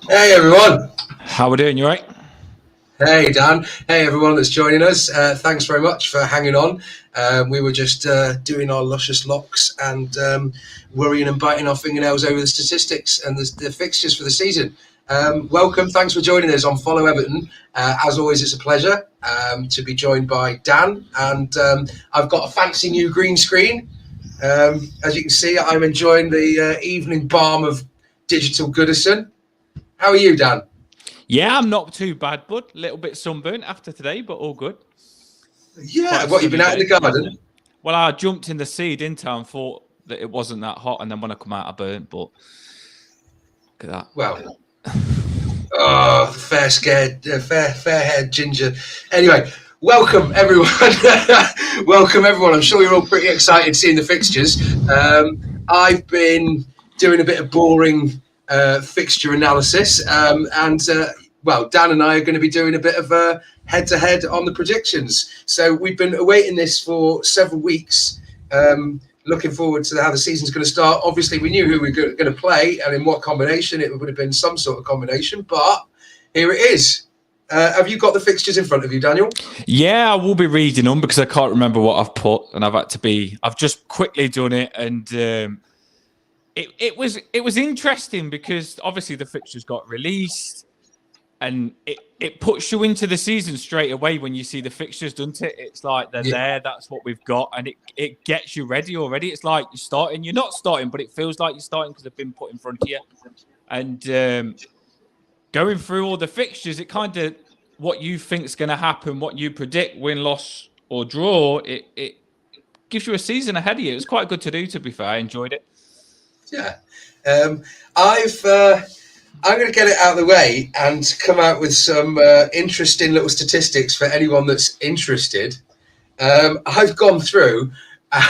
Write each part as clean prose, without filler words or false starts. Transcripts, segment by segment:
Hey everyone. How we doing? You right? Hey Dan. Hey everyone that's joining us. Thanks very much for hanging on. We were just doing our luscious locks and worrying and biting our fingernails over the statistics and the fixtures for the season. Welcome. Thanks for joining us on Follow Everton. As always, it's a pleasure to be joined by Dan. And I've got a fancy new green screen. As you can see, I'm enjoying the evening balm of digital Goodison. How are you, Dan? Yeah, I'm not too bad, bud. A little bit sunburnt after today, but all good. Yeah, Quite a what, you've been sunny out in the day. garden? Well, I jumped in the sea, didn't I, and thought that it wasn't that hot, and then when I come out, I burnt. But look at that. Well, oh, fair-haired ginger. Anyway, welcome everyone. Welcome everyone. I'm sure you're all pretty excited seeing the fixtures. I've been doing a bit of boring fixture analysis, and Dan and I are going to be doing a bit of a head-to-head on the predictions. So we've been awaiting this for several weeks. Looking forward to how the season's going to start. Obviously, we knew who we were going to play and in what combination. It would have been some sort of combination, but here it is. Have you got the fixtures in front of you, Daniel? Yeah, I will be reading them because I can't remember what I've put, and I've just quickly done it, and it was interesting because obviously the fixtures got released. And it puts you into the season straight away when you see the fixtures, doesn't it? It's like they're there, that's what we've got, and it gets you ready already. It's like you're starting, you're not starting, but it feels like you're starting because they've been put in front of you. And going through all the fixtures, it kind of what you think is going to happen, what you predict, win, loss, or draw. It gives you a season ahead of you. It was quite good to do, to be fair. I enjoyed it. Yeah. I'm going to get it out of the way and come out with some interesting little statistics for anyone that's interested. I've gone through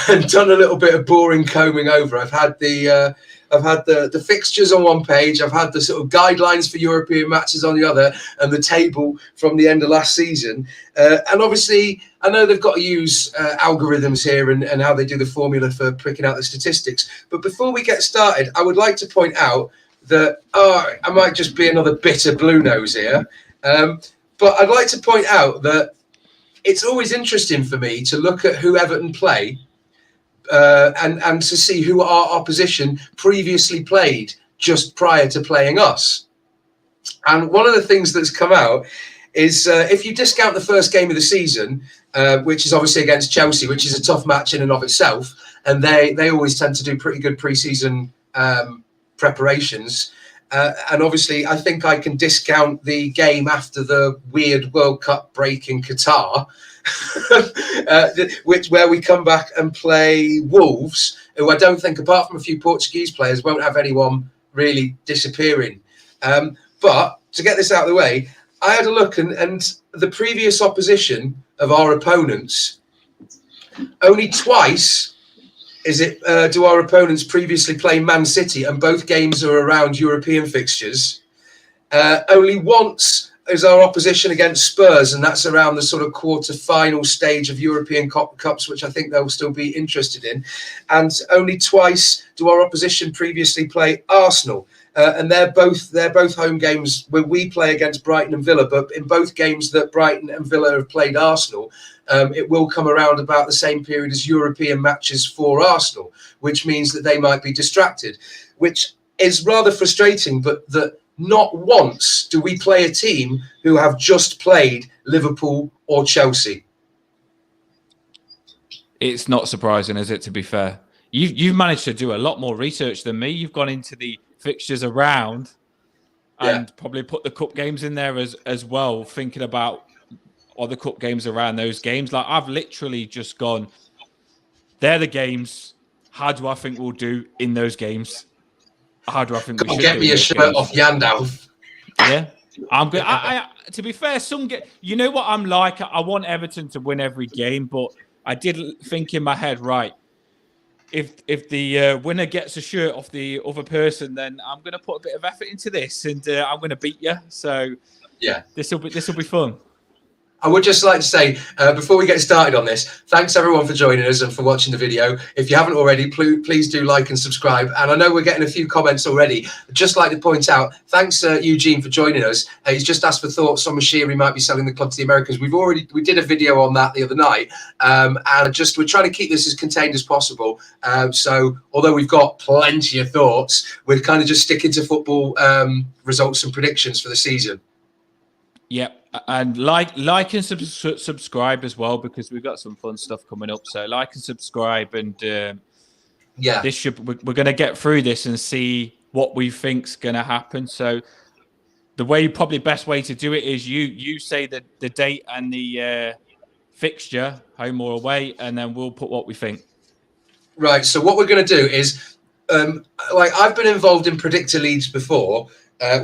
and done a little bit of boring combing over. I've had the fixtures on one page. I've had the sort of guidelines for European matches on the other, and the table from the end of last season. And obviously, I know they've got to use algorithms here and how they do the formula for pricking out the statistics. But before we get started, I would like to point out that I might just be another bitter blue nose here, but I'd like to point out that it's always interesting for me to look at who Everton play and to see who our opposition previously played just prior to playing us. And one of the things that's come out is if you discount the first game of the season, which is obviously against Chelsea, which is a tough match in and of itself, and they always tend to do pretty good pre-season preparations. And obviously, I think I can discount the game after the weird World Cup break in Qatar, where we come back and play Wolves, who I don't think, apart from a few Portuguese players, won't have anyone really disappearing. But to get this out of the way, I had a look, and the previous opposition of our opponents, only twice do our opponents previously play Man City, and both games are around European fixtures. Only once is our opposition against Spurs, and that's around the sort of quarter-final stage of European Cups, which I think they'll still be interested in. And only twice do our opposition previously play Arsenal. And they're both home games where we play against Brighton and Villa, but in both games that Brighton and Villa have played Arsenal, it will come around about the same period as European matches for Arsenal, which means that they might be distracted, which is rather frustrating, but that not once do we play a team who have just played Liverpool or Chelsea. It's not surprising, is it, to be fair? You've managed to do a lot more research than me. You've gone into the fixtures around and probably put the cup games in there as well, thinking about other cup games around those games. Like, I've literally just gone, they're the games. How do I think we'll do in those games? How do I think we should get me a shirt games? Off Yann Dan. Yeah. I'm good. To be fair, you know what I'm like? I want Everton to win every game, but I did think in my head, right, if the winner gets a shirt off the other person, then I'm going to put a bit of effort into this, and I'm going to beat you. So yeah, this will be fun. I would just like to say, before we get started on this, thanks everyone for joining us and for watching the video. If you haven't already, please do like and subscribe. And I know we're getting a few comments already. I'd just like to point out, thanks Eugene for joining us. He's just asked for thoughts on Moshiri might be selling the club to the Americans. We did a video on that the other night, and we're trying to keep this as contained as possible. So although we've got plenty of thoughts, we're kind of just sticking to football results and predictions for the season. Yep. And like and subscribe as well, because we've got some fun stuff coming up. So like and subscribe, and we're going to get through this and see what we think's going to happen. So the best way to do it is you say the date and the fixture, home or away, and then we'll put what we think. Right. So what we're going to do is, like I've been involved in predictor leagues before.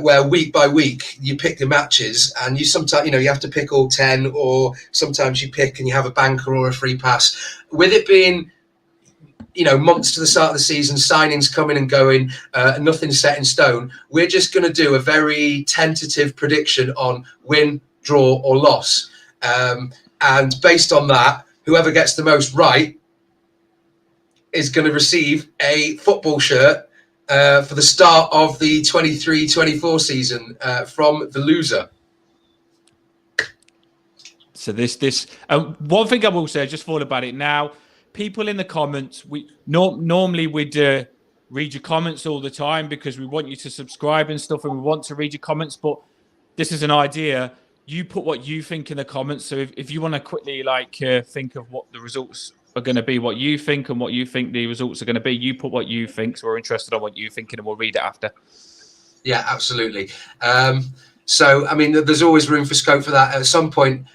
Where week by week you pick the matches, and you sometimes you have to pick all 10, or sometimes you pick and you have a banker or a free pass. With it being months to the start of the season, signings coming and going, nothing set in stone, we're just going to do a very tentative prediction on win, draw or loss, and based on that, whoever gets the most right is going to receive a football shirt for the start of the 23-24 season from the loser. So this one thing I will say, just thought about it now. People in the comments, we normally we'd read your comments all the time because we want you to subscribe and stuff, and we want to read your comments. But this is an idea. You put what you think in the comments. So if you want to quickly think of what the results are going to be, what you think, and what you think the results are going to be, you put what you think, so we're interested on what you think, and we'll read it after. Yeah, absolutely. So I mean, there's always room for scope for that at some point.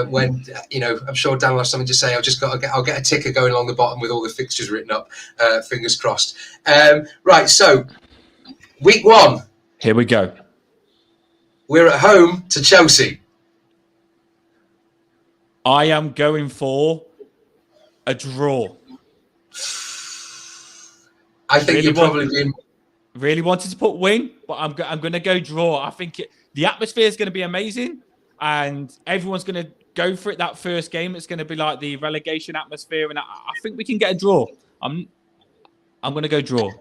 When I'm sure Dan will have something to say. I'll get a ticker going along the bottom with all the fixtures written up. Fingers crossed. Right. So week 1. Here we go. We're at home to Chelsea. I am going for a draw. I think you're probably being... Really wanted to put win, but I'm going to go draw. I think the atmosphere is going to be amazing, and everyone's going to go for it that first game. It's going to be like the relegation atmosphere, and I think we can get a draw. I'm going to go draw.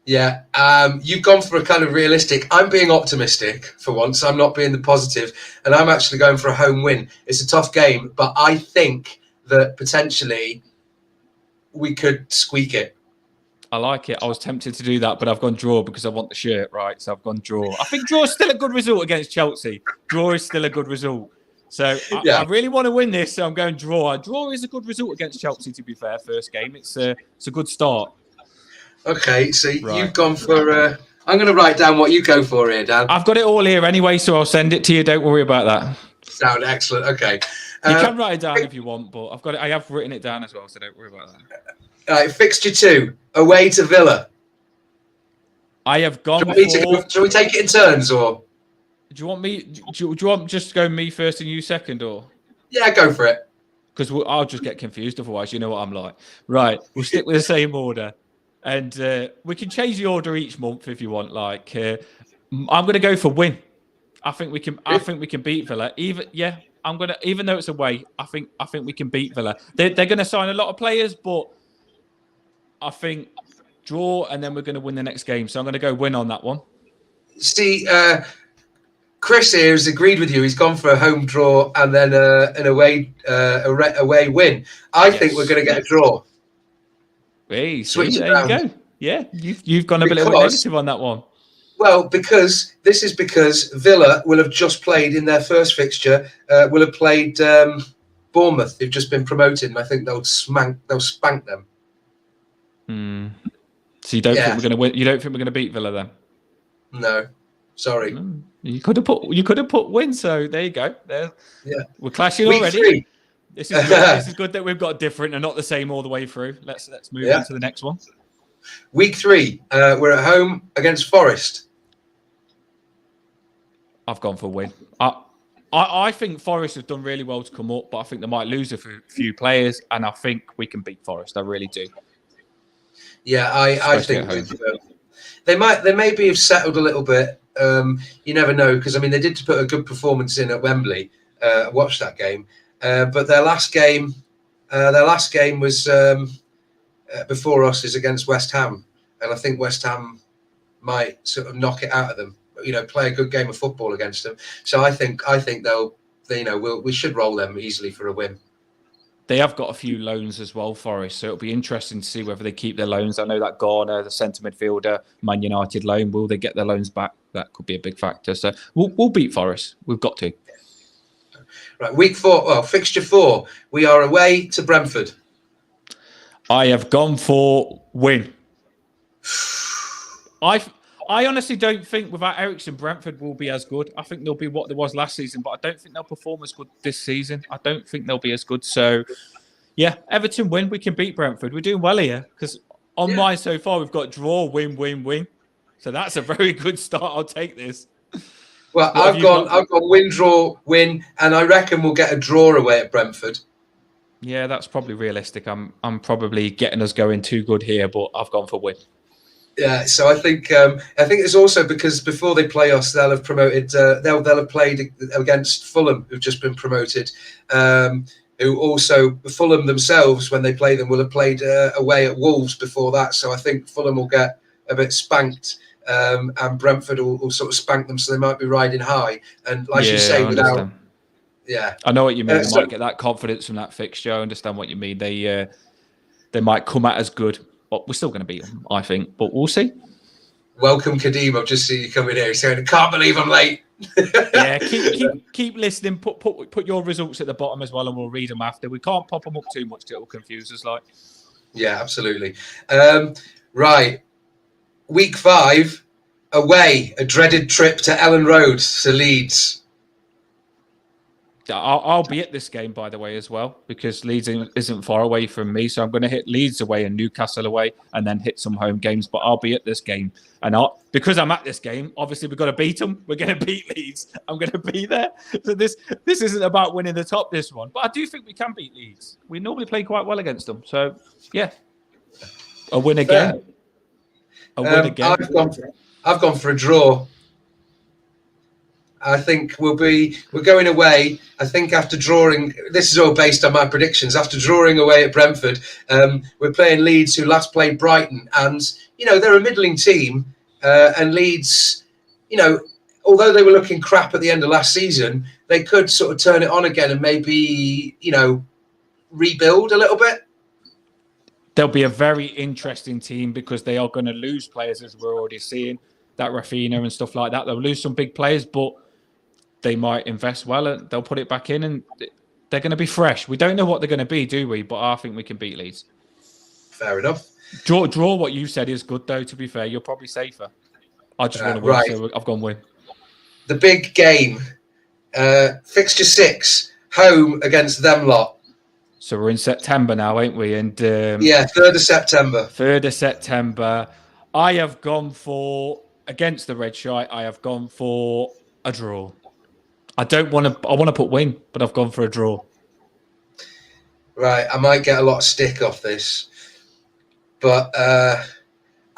Yeah, you've gone for a kind of realistic. I'm being optimistic for once. I'm not being the positive, and I'm actually going for a home win. It's a tough game, but I think that potentially we could squeak it. I like it. I was tempted to do that, but I've gone draw because I want the shirt, right? So I've gone draw. I think draw is still a good result against Chelsea. Draw is still a good result. So I really want to win this, so I'm going draw. Draw is a good result against Chelsea, to be fair, first game. It's a good start. Okay, so you've gone for... I'm going to write down what you go for here, Dan. I've got it all here anyway, so I'll send it to you. Don't worry about that. Sound excellent. Okay. You can write it down if you want, but I've got it. I have written it down as well, so don't worry about that. Fixture 2, away to Villa. I have gone. Shall we take it in turns, or do you want me? Do you want just to go me first and you second, or? Yeah, go for it. Because I'll just get confused otherwise. You know what I'm like. Right, we'll stick with the same order, and we can change the order each month if you want. I'm going to go for win. I think we can. I think we can beat Villa. Even though it's away, I think we can beat Villa. They're going to sign a lot of players, but I think draw, and then we're going to win the next game. So I'm going to go win on that one. See, Chris here has agreed with you. He's gone for a home draw and then an away win. I think we're going to get a draw. Hey, there you go. Yeah, you've gone a little bit negative on that one. Well, because Villa will have just played in their first fixture. Will have played Bournemouth. They've just been promoted, and I think they'll spank them. So you don't think we're going to win? You don't think we're going to beat Villa then? No, sorry. You could have put win. So there you go. We're clashing already. 3. This is good. This is good that we've got different and not the same all the way through. Let's move on to the next one. Week 3, we're at home against Forest. I've gone for win. I think Forest have done really well to come up, but I think they might lose a few players, and I think we can beat Forest. I really do. Yeah, I think they maybe have settled a little bit. You never know, because I mean they did put a good performance in at Wembley, watched that game. But their last game was before us is against West Ham, and I think West Ham might sort of knock it out of them. Play a good game of football against them. So I think we should roll them easily for a win. They have got a few loans as well, Forest, so it'll be interesting to see whether they keep their loans. I know that Garner, the centre midfielder, Man United loan, will they get their loans back? That could be a big factor. So we'll beat Forest. We've got to. Right, week 4. Well, fixture 4. We are away to Brentford. I have gone for win. I honestly don't think without Eriksen, Brentford will be as good. I think they'll be what there was last season, but I don't think they'll perform as good this season. I don't think they'll be as good. So, yeah, Everton win. We can beat Brentford. We're doing well here because on mine so far, we've got draw, win, win, win. So that's a very good start. I'll take this. Well, I've gone win, draw, win, and I reckon we'll get a draw away at Brentford. Yeah, that's probably realistic. I'm probably getting us going too good here, but I've gone for win. Yeah, so I think it's also because before they play us, they'll have promoted. They'll have played against Fulham, who've just been promoted. Who also Fulham themselves, when they play them, will have played away at Wolves before that. So I think Fulham will get a bit spanked, and Brentford will sort of spank them. So they might be riding high. And like you say, without. Yeah, I know what you mean. They might get that confidence from that fixture. I understand what you mean. They might come out as good. But we're still going to beat them, I think. But we'll see. Welcome, Kadeem. I've just seen you coming here saying, I can't believe I'm late. Yeah, keep listening. Put your results at the bottom as well, and we'll read them after. We can't pop them up too much; it'll confuse us. Yeah, absolutely. Right, week 5, away, a dreaded trip to Ellen Road to Leeds. I'll be at this game, by the way, as well, because Leeds isn't far away from me. So I'm going to hit Leeds away and Newcastle away and then hit some home games. But I'll be at this game. And because I'm at this game, obviously we've got to beat them. We're going to beat Leeds. I'm going to be there. So this isn't about winning the top, this one. But I do think we can beat Leeds. We normally play quite well against them. So, yeah. A win again. A win again. I've gone for a draw. I think we're going away. I think after drawing, this is all based on my predictions. After drawing away at Brentford, we're playing Leeds, who last played Brighton, and they're a middling team. And Leeds, although they were looking crap at the end of last season, they could sort of turn it on again and maybe rebuild a little bit. They'll be a very interesting team because they are going to lose players, as we're already seeing, that Rafinha and stuff like that. They'll lose some big players, but they might invest well and they'll put it back in and they're going to be fresh. We don't know what they're going to be, do we? But I think we can beat Leeds. Fair enough. Draw what you said is good, though, to be fair. You're probably safer. I just want to win, so I've gone win. The big game. Fixture 6, home against them lot. So we're in September now, ain't we? And 3rd of September. 3rd of September. I have gone for, against the Red Shite, I have gone for a draw. I want to put win, but I've gone for a draw. Right, I might get a lot of stick off this, but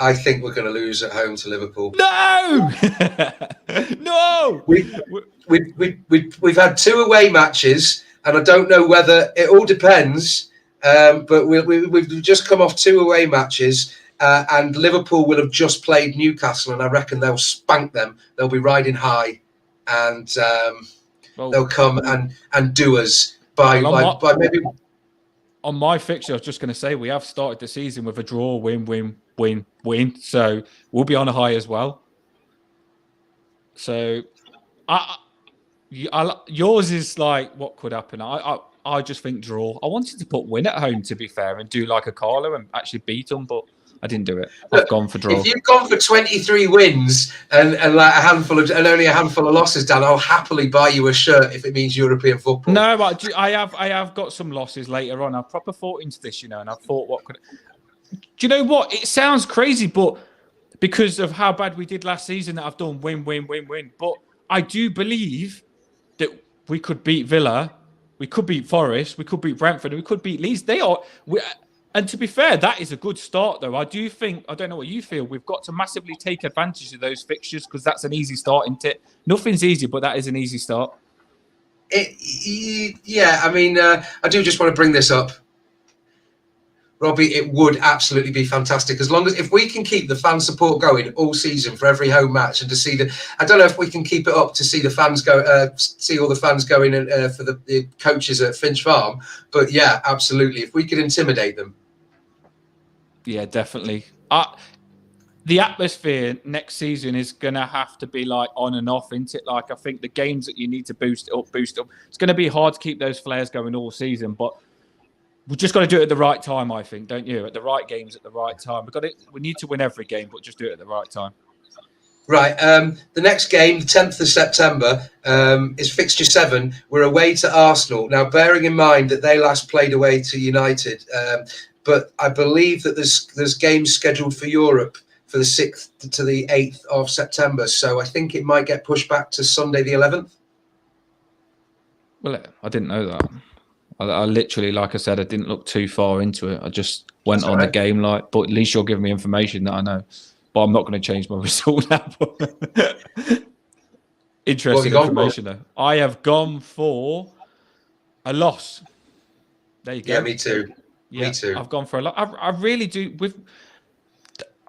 I think we're going to lose at home to Liverpool. No, no. We've had 2 away matches, and I don't know whether it all depends. But we've just come off 2 away matches, and Liverpool will have just played Newcastle, and I reckon they'll spank them. They'll be riding high. And they'll come and do us by maybe. On my fixture, I was just going to say we have started the season with a draw, win, win, win, win. So we'll be on a high as well. So, yours is like what could happen. I just think draw. I wanted to put win at home, to be fair, and do like a Carlo and actually beat them, but I didn't do it. I've gone for draw. If you've gone for 23 wins and like only a handful of losses, Dan, I'll happily buy you a shirt if it means European football. No, but I have got some losses later on. I've proper thought into this, and I thought, what could? Do you know what? It sounds crazy, but because of how bad we did last season, that I've done win, win, win, win. But I do believe that we could beat Villa, we could beat Forest, we could beat Brentford, and we could beat Leeds. And to be fair, that is a good start, though. I do think, I don't know what you feel, we've got to massively take advantage of those fixtures because that's an easy start, isn't it? Nothing's easy, but that is an easy start. Yeah, I mean, I do just want to bring this up, Robbie. It would absolutely be fantastic as long as if we can keep the fan support going all season for every home match, and to see the. I don't know if we can keep it up to see the fans go, see all the fans going for the coaches at Finch Farm. But yeah, absolutely. If we could intimidate them. Yeah, definitely. The atmosphere next season is going to have to be like on and off, isn't it? Like, I think the games that you need to boost it up. It's going to be hard to keep those flares going all season, but we've just got to do it at the right time, I think, don't you? At the right games at the right time. We need to win every game, but just do it at the right time. Right. The next game, the 10th of September, is fixture 7. We're away to Arsenal. Now, bearing in mind that they last played away to United, but I believe that there's games scheduled for Europe for the 6th to the 8th of September. So I think it might get pushed back to Sunday the 11th. Well, I didn't know that. I literally, like I said, I didn't look too far into it. I just went on the game, but at least you're giving me information that I know. But I'm not going to change my result now. Interesting information, though. I have gone for a loss. There you go. Yeah, me too. Yeah, me too. I've gone for a loss. I really do.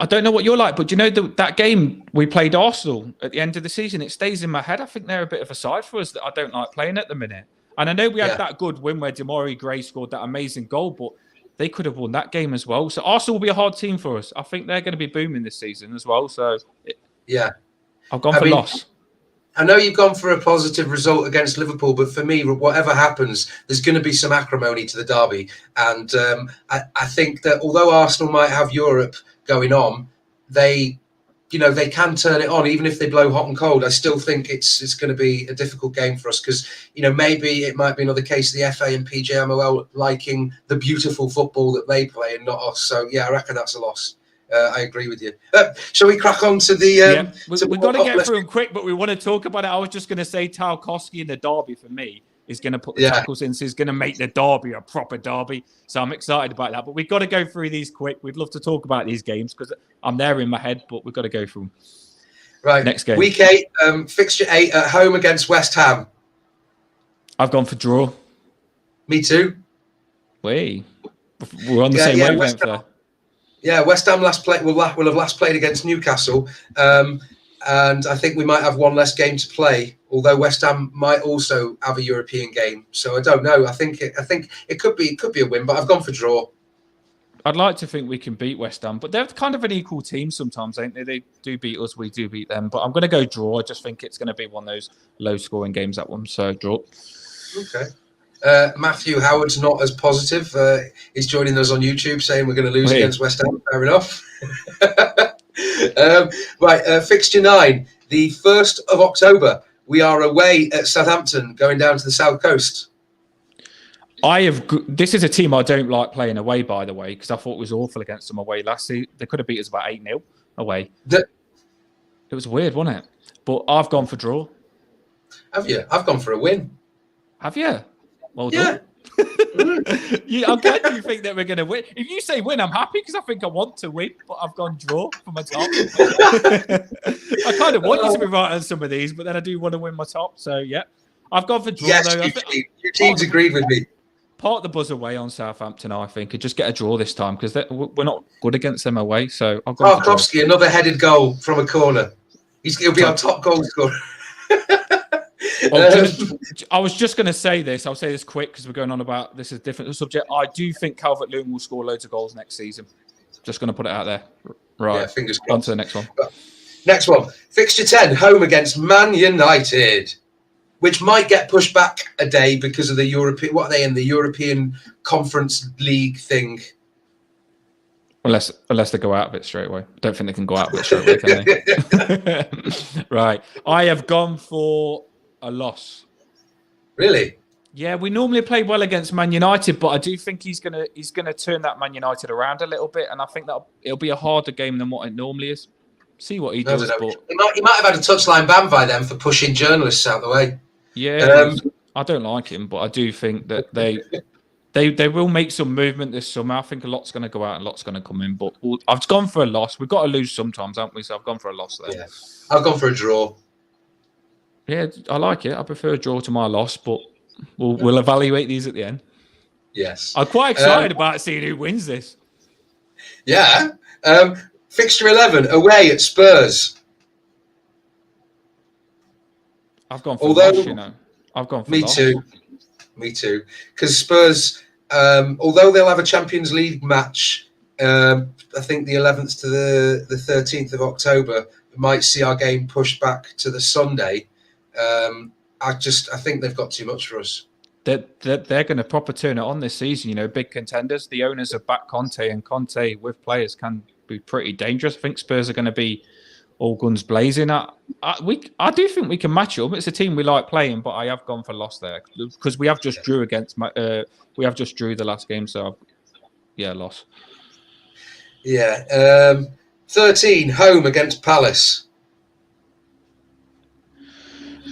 I don't know what you're like, but do you know that game we played Arsenal at the end of the season? It stays in my head. I think they're a bit of a side for us that I don't like playing at the minute. And I know we had that good win where Demore Gray scored that amazing goal, but they could have won that game as well. So Arsenal will be a hard team for us. I think they're going to be booming this season as well. So yeah, I've gone for loss. I know you've gone for a positive result against Liverpool, but for me, whatever happens, there's going to be some acrimony to the derby. And I think that although Arsenal might have Europe going on, they can turn it on even if they blow hot and cold. I still think it's going to be a difficult game for us because maybe it might be another case of the FA and PJMOL liking the beautiful football that they play and not us. So yeah, I reckon that's a loss. I agree with you. Shall we crack on to the? We've got to get through them quick, but we want to talk about it. I was just going to say Tarkowski in the derby for me is going to put the tackles in, so he's going to make the derby a proper derby. So I'm excited about that. But we've got to go through these quick. We'd love to talk about these games because I'm there in my head, but we've got to go through them. Right. Next game. Week 8, fixture 8 at home against West Ham. I've gone for draw. Me too. We're on the same wavelength there. Yeah, West Ham will have last played against Newcastle, and I think we might have one less game to play. Although West Ham might also have a European game, so I don't know. I think it could be a win, but I've gone for draw. I'd like to think we can beat West Ham, but they're kind of an equal team sometimes, ain't they? They do beat us, we do beat them. But I'm going to go draw. I just think it's going to be one of those low-scoring games, that one. So draw. Okay. Matthew Howard's not as positive. He's joining us on YouTube saying we're going to lose against West Ham. Fair enough. Right, fixture 9, the 1st of October. We are away at Southampton, going down to the south coast. This is a team I don't like playing away, by the way, because I thought it was awful against them away last season. They could have beat us about 8-0 away. It was weird, wasn't it? But I've gone for draw. Have you? I've gone for a win. Have you? Well done. I'm glad you think that we're going to win. If you say win, I'm happy because I think I want to win, but I've gone draw for my top. I kind of want you to be right on some of these, but then I do want to win my top. So, yeah. I've gone for draw. Yes, your team's agreed with me. Part the buzz away on Southampton, I think, and just get a draw this time because we're not good against them away. So I've gone for Tarkowski, another headed goal from a corner. He'll be our top goal scorer. I was just going to say this. I'll say this quick because we're going on about this is a different subject. I do think Calvert-Lewin will score loads of goals next season. Just going to put it out there. Right. Yeah, fingers crossed. On to the next one. Next one. Fixture 10, home against Man United, which might get pushed back a day because of the European. What are they in the European Conference League thing? Unless they go out of it straight away. I don't think they can go out of it straight away, can they? Right. I have gone for a loss. Really? Yeah, we normally play well against Man United, but I do think he's gonna turn that Man United around a little bit, and I think that it'll be a harder game than what it normally is. See what he does. But he might have had a touchline ban by them for pushing journalists out the way. Yeah, I don't like him, but I do think that they will make some movement this summer. I think a lot's going to go out and a lot's going to come in. But I've gone for a loss. We've got to lose sometimes, haven't we? So I've gone for a loss there. Yeah. I've gone for a draw. Yeah, I like it. I prefer a draw to my loss, but we'll evaluate these at the end. Yes. I'm quite excited about seeing who wins this. Yeah. Fixture 11, away at Spurs. I've gone for loss, I've gone for loss. Me too. Because Spurs, although they'll have a Champions League match, I think the 11th to the 13th of October, we might see our game pushed back to the Sunday. I think they've got too much for us. They're going to proper turn it on this season. Big contenders. The owners have backed Conte, and Conte with players can be pretty dangerous. I think Spurs are going to be all guns blazing. I do think we can match them. It's a team we like playing, but I have gone for loss there because we have just drew the last game. So loss. Yeah. 13 home against Palace.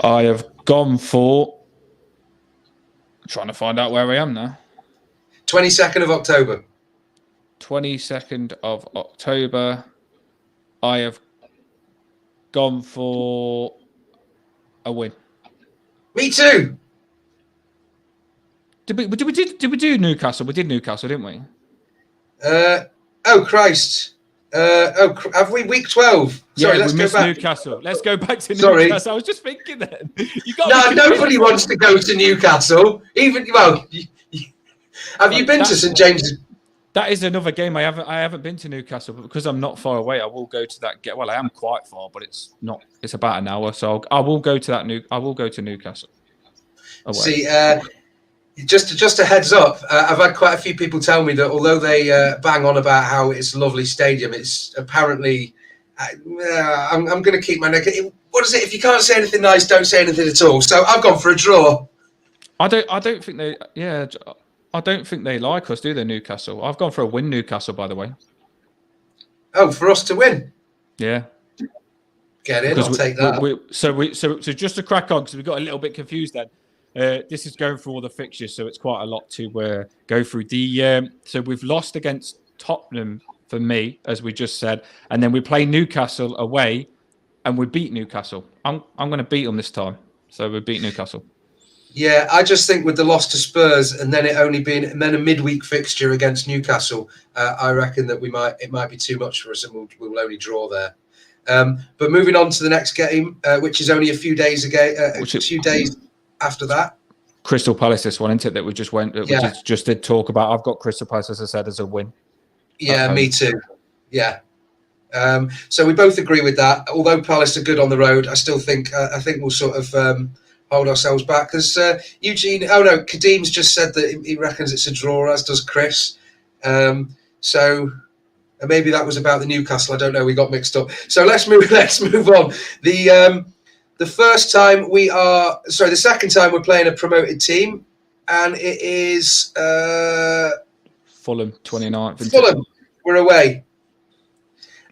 I have gone for. Trying to find out where I am now. 22nd of October. 22nd of October. I have gone for a win. Me too. Did we do Newcastle? We did Newcastle, didn't we? Oh Christ. Have we week 12? Sorry, let's go back. Newcastle. Let's go back to Newcastle. I was just thinking then. Nobody wants to go to Newcastle. Have you been to St James's? That is another game. I haven't been to Newcastle, but because I'm not far away, I will go to that. Well, I am quite far, but it's not. It's about an hour, so I will go to that. I will go to Newcastle. Away. See, just a heads up. I've had quite a few people tell me that although they bang on about how it's a lovely stadium, it's apparently. I'm going to keep my neck. What is it? If you can't say anything nice, don't say anything at all. So I've gone for a draw. I don't think they. Yeah. I don't think they like us, do they, Newcastle? I've gone for a win, Newcastle, by the way. Oh, for us to win? Yeah. Get in, I'll take that. So just to crack on, because we got a little bit confused then. This is going through all the fixtures, so it's quite a lot to go through. So we've lost against Tottenham, for me, as we just said, and then we play Newcastle away, and we beat Newcastle. I'm going to beat them this time. So we beat Newcastle. Yeah, I just think with the loss to Spurs and then a midweek fixture against Newcastle, I reckon that it might be too much for us, and we'll only draw there. But moving on to the next game, which is only a few days days after that. Crystal Palace, this one, isn't it? That we just went. We just did talk about. I've got Crystal Palace, as I said, as a win. Yeah, me too. Yeah. So we both agree with that. Although Palace are good on the road, I still think we'll sort of hold ourselves back, because Kadim's just said that he reckons it's a draw, as does Chris. So maybe that was about the Newcastle. I don't know. We got mixed up. So let's move on. The second time we're playing a promoted team, and it is Fulham 29th. Fulham. We're away,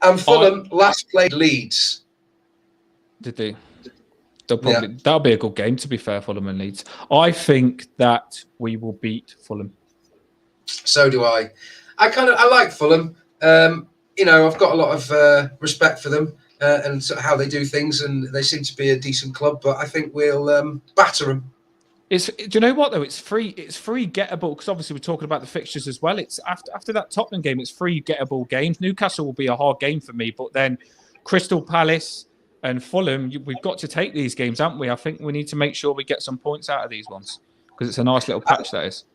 and Fulham last played Leeds. Did they? That'll be a good game, to be fair, Fulham and Leeds. I think that we will beat Fulham. So do I. I like Fulham. I've got a lot of respect for them and how they do things, and they seem to be a decent club. But I think we'll batter them. Do you know what though? It's free gettable, because obviously we're talking about the fixtures as well. It's after that Tottenham game. It's free gettable games. Newcastle will be a hard game for me, but then Crystal Palace and Fulham, we've got to take these games, haven't we? I think we need to make sure we get some points out of these ones, because it's a nice little patch, that is.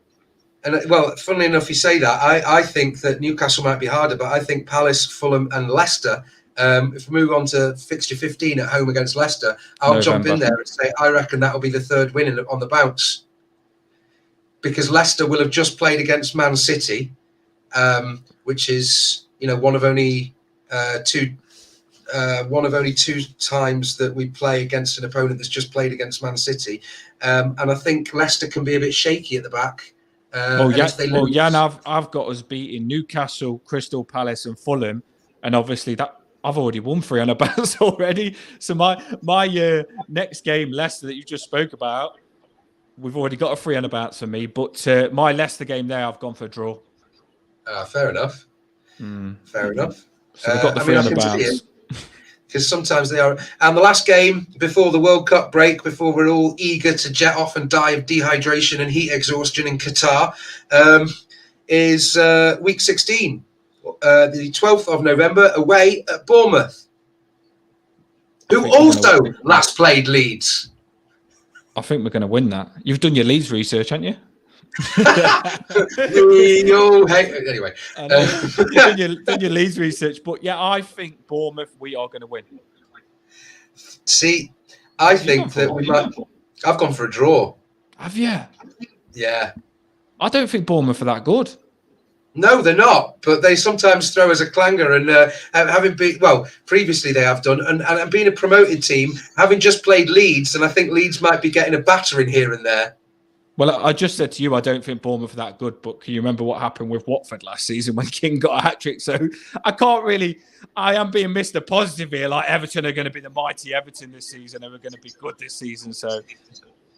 And well, funnily enough, you say that. I think that Newcastle might be harder, but I think Palace, Fulham, and Leicester. If we move on to fixture 15 at home against Leicester, I'll jump in there and say I reckon that'll be the third win on the bounce, because Leicester will have just played against Man City, which is one of only two times that we play against an opponent that's just played against Man City, and I think Leicester can be a bit shaky at the back. Yann, I've got us beating Newcastle, Crystal Palace, and Fulham, and obviously that I've already won 300 pounds already. So my next game, Leicester, that you just spoke about, we've already got a 300 pounds for me. But my Leicester game there, I've gone for a draw. Fair enough. Fair enough. So we've got the 300 pounds. because sometimes they are. And the last game before the World Cup break, before we're all eager to jet off and die of dehydration and heat exhaustion in Qatar, is week 16, the 12th of November, away at Bournemouth, who also last played Leeds. I think we're going to win that. You've done your Leeds research, haven't you? Anyway, you've done your Leeds research, but yeah, I think Bournemouth, we are going to win. See, I think that we might. I've gone for a draw. Have you? Yeah. I don't think Bournemouth are that good. No, they're not, but they sometimes throw us a clanger. And having been, previously they have done, and being a promoted team, having just played Leeds, and I think Leeds might be getting a battering here and there. Well, I just said to you, I don't think Bournemouth are that good, but can you remember what happened with Watford last season when King got a hat-trick? So I am being Mr. Positive here, like Everton are going to be the mighty Everton this season, and we're going to be good this season. So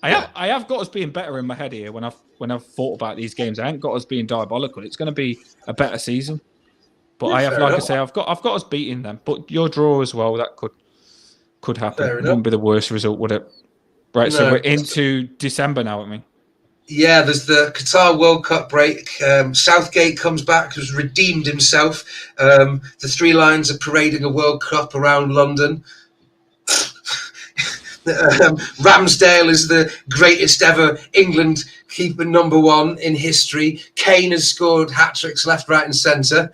I have got us being better in my head here when I've thought about these games. I haven't got us being diabolical. It's going to be a better season. But I have, like I say, I've got us beating them. But your draw as well, that could happen. It wouldn't be the worst result, would it? Right, no. So we're into December now, aren't we? Yeah, there's the Qatar World Cup break. Southgate comes back, has redeemed himself. The Three Lions are parading a World Cup around London. Ramsdale is the greatest ever England keeper #1 in history. Kane has scored hat-tricks left, right and centre.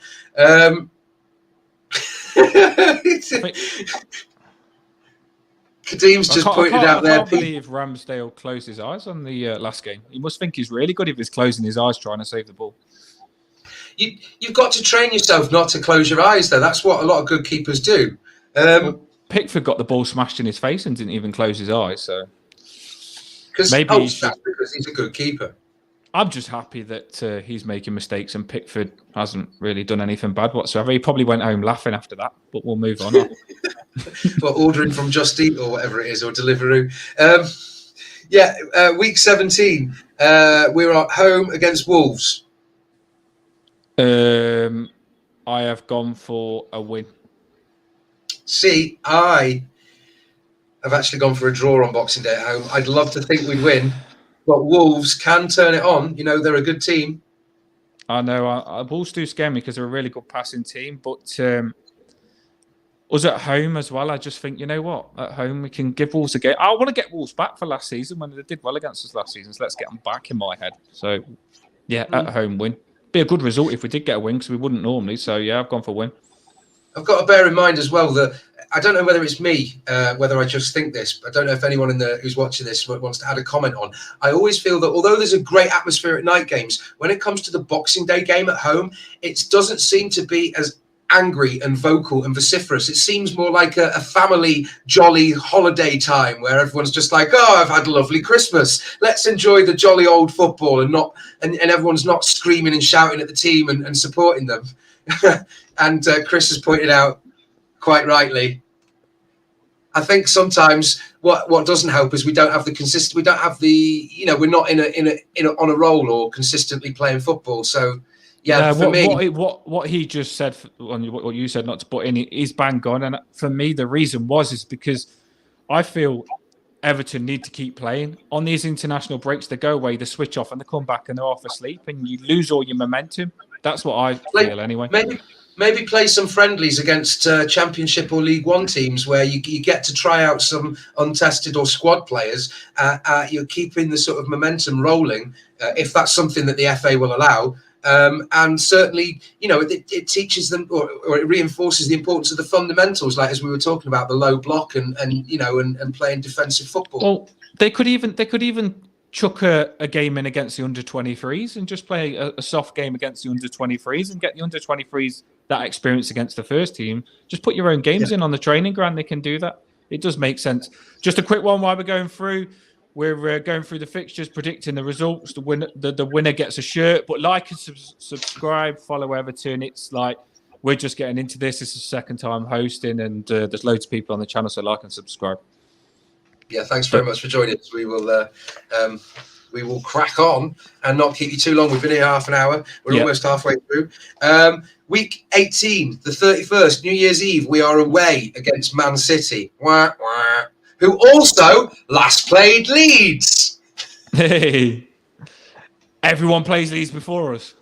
Kadeem's just pointed out there. I can't believe Ramsdale closed his eyes on the last game. He must think he's really good if he's closing his eyes trying to save the ball. You've got to train yourself not to close your eyes, though. That's what a lot of good keepers do. Pickford got the ball smashed in his face and didn't even close his eyes. So maybe that's because he's a good keeper. I'm just happy that he's making mistakes and Pickford hasn't really done anything bad whatsoever. He probably went home laughing after that, but we'll move on. Well, ordering from Just Eat or whatever it is, or Deliveroo. Week 17, we're at home against Wolves. I have gone for a win. See, I have actually gone for a draw on Boxing Day at home. I'd love to think we'd win, but Wolves can turn it on. You know, they're a good team. I know. Wolves do scare me because they're a really good passing team, but us at home as well, I just think, you know what? At home, we can give Wolves a game. I want to get Wolves back for last season when they did well against us last season, so let's get them back in my head. So, yeah, at home win. Be a good result if we did get a win because we wouldn't normally. So, yeah, I've gone for win. I've got to bear in mind as well that I don't know whether it's me, whether I just think this. I don't know if anyone who's watching this wants to add a comment on. I always feel that although there's a great atmosphere at night games, when it comes to the Boxing Day game at home, it doesn't seem to be as angry and vocal and vociferous. It seems more like a family jolly holiday time where everyone's just like, oh, I've had a lovely Christmas. Let's enjoy the jolly old football and everyone's not screaming and shouting at the team and supporting them. And Chris has pointed out quite rightly, I think sometimes what doesn't help is we don't have the consistent. We don't have the, we're not on a roll or consistently playing football. So yeah, for me, what he just said, what you said, not to put in, is bang on. And for me, the reason is because I feel Everton need to keep playing on these international breaks. They go away, they switch off, and they come back and they're off asleep, and you lose all your momentum. That's what I feel anyway. Maybe play some friendlies against Championship or League One teams where you get to try out some untested or squad players. You're keeping the sort of momentum rolling, if that's something that the FA will allow. And certainly, it teaches them or it reinforces the importance of the fundamentals, like as we were talking about, the low block and playing defensive football. Well, they could even chuck a game in against the under-23s and just play a soft game against the under-23s and get the under-23s that experience against the first team. Just put your own games in on the training ground. They can do that. It does make sense. Just a quick one while we're going through. We're going through the fixtures, predicting the results. The winner gets a shirt. But like and subscribe, follow Everton. It's like we're just getting into this. It's the second time hosting, and there's loads of people on the channel, so like and subscribe. Yeah, thanks very much for joining us. We will we will crack on and not keep you too long. We've been here half an hour. We're almost halfway through. Week 18, the 31st, New Year's Eve, we are away against Man City, who also last played Leeds. Hey, everyone plays Leeds before us.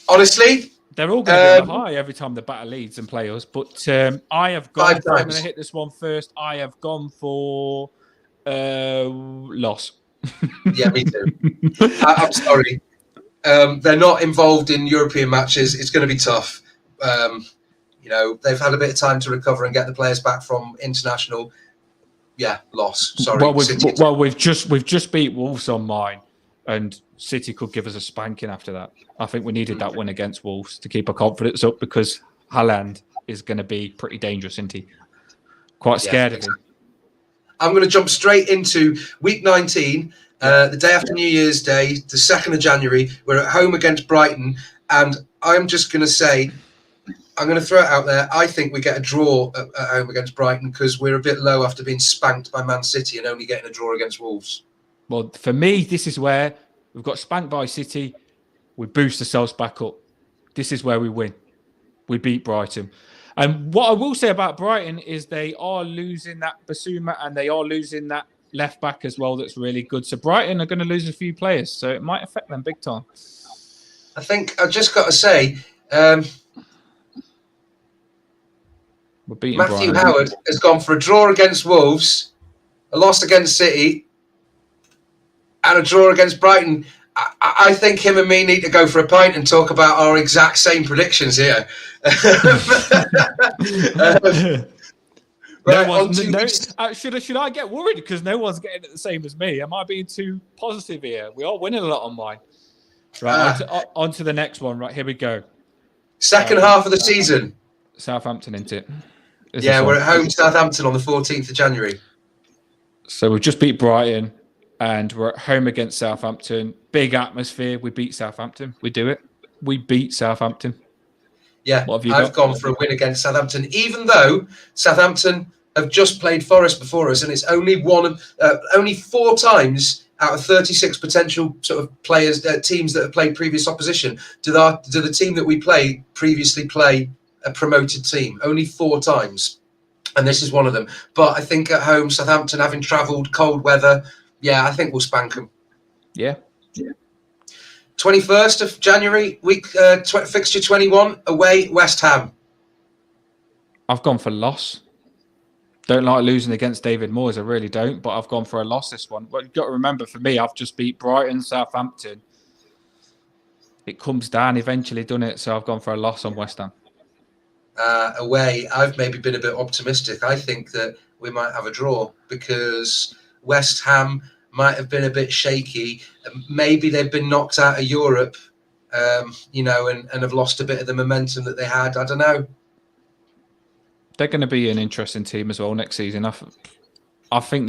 Honestly, they're all going to be on the high every time they batter Leeds and play us. But I have gone. I'm going to hit this one first. I have gone for loss. Yeah, me too. I'm sorry. They're not involved in European matches. It's going to be tough. They've had a bit of time to recover and get the players back from international. Yeah, loss. Sorry. Well, we've just beat Wolves on mine, and City could give us a spanking after that. I think we needed that win against Wolves to keep our confidence up because Haaland is going to be pretty dangerous, isn't he? Quite scared of him. I'm going to jump straight into week 19. The day after New Year's Day, the 2nd of January, we're at home against Brighton. And I'm just going to say, I'm going to throw it out there. I think we get a draw at home against Brighton because we're a bit low after being spanked by Man City and only getting a draw against Wolves. Well, for me, this is where we've got spanked by City. We boost ourselves back up. This is where we win. We beat Brighton. And what I will say about Brighton is they are losing that Basuma and they are losing that left back as well. That's really good. So Brighton are going to lose a few players. So it might affect them big time. I think I've just got to say, Matthew Brighton. Howard has gone for a draw against Wolves, a loss against City, and a draw against Brighton. I think him and me need to go for a pint and talk about our exact same predictions here. Should I get worried because no one's getting it the same as me? Am I being too positive here? We are winning a lot on mine. Right, on to the next one. Right, here we go. Second half of the season. Southampton, isn't it? We're at home to Southampton on the 14th of January. So we've just beat Brighton. And we're at home against Southampton. Big atmosphere. We beat Southampton. We do it. We beat Southampton. Yeah, I've gone for a win against Southampton, even though Southampton have just played Forest before us, and it's only only 4 times out of 36 potential sort of players, teams that have played previous opposition. Do the team that we play previously play a promoted team? Only 4 times, and this is one of them. But I think at home, Southampton, having travelled, cold weather. Yeah, I think we'll spank them. Yeah. 21st of January, week fixture 21, away West Ham. I've gone for loss. Don't like losing against David Moyes, I really don't, but I've gone for a loss this one. But you've got to remember, for me, I've just beat Brighton, Southampton. It comes down eventually, doesn't it? So I've gone for a loss on West Ham. Away, I've maybe been a bit optimistic. I think that we might have a draw because West Ham might have been a bit shaky. Maybe they've been knocked out of Europe, and have lost a bit of the momentum that they had. I don't know. They're going to be an interesting team as well next season. I think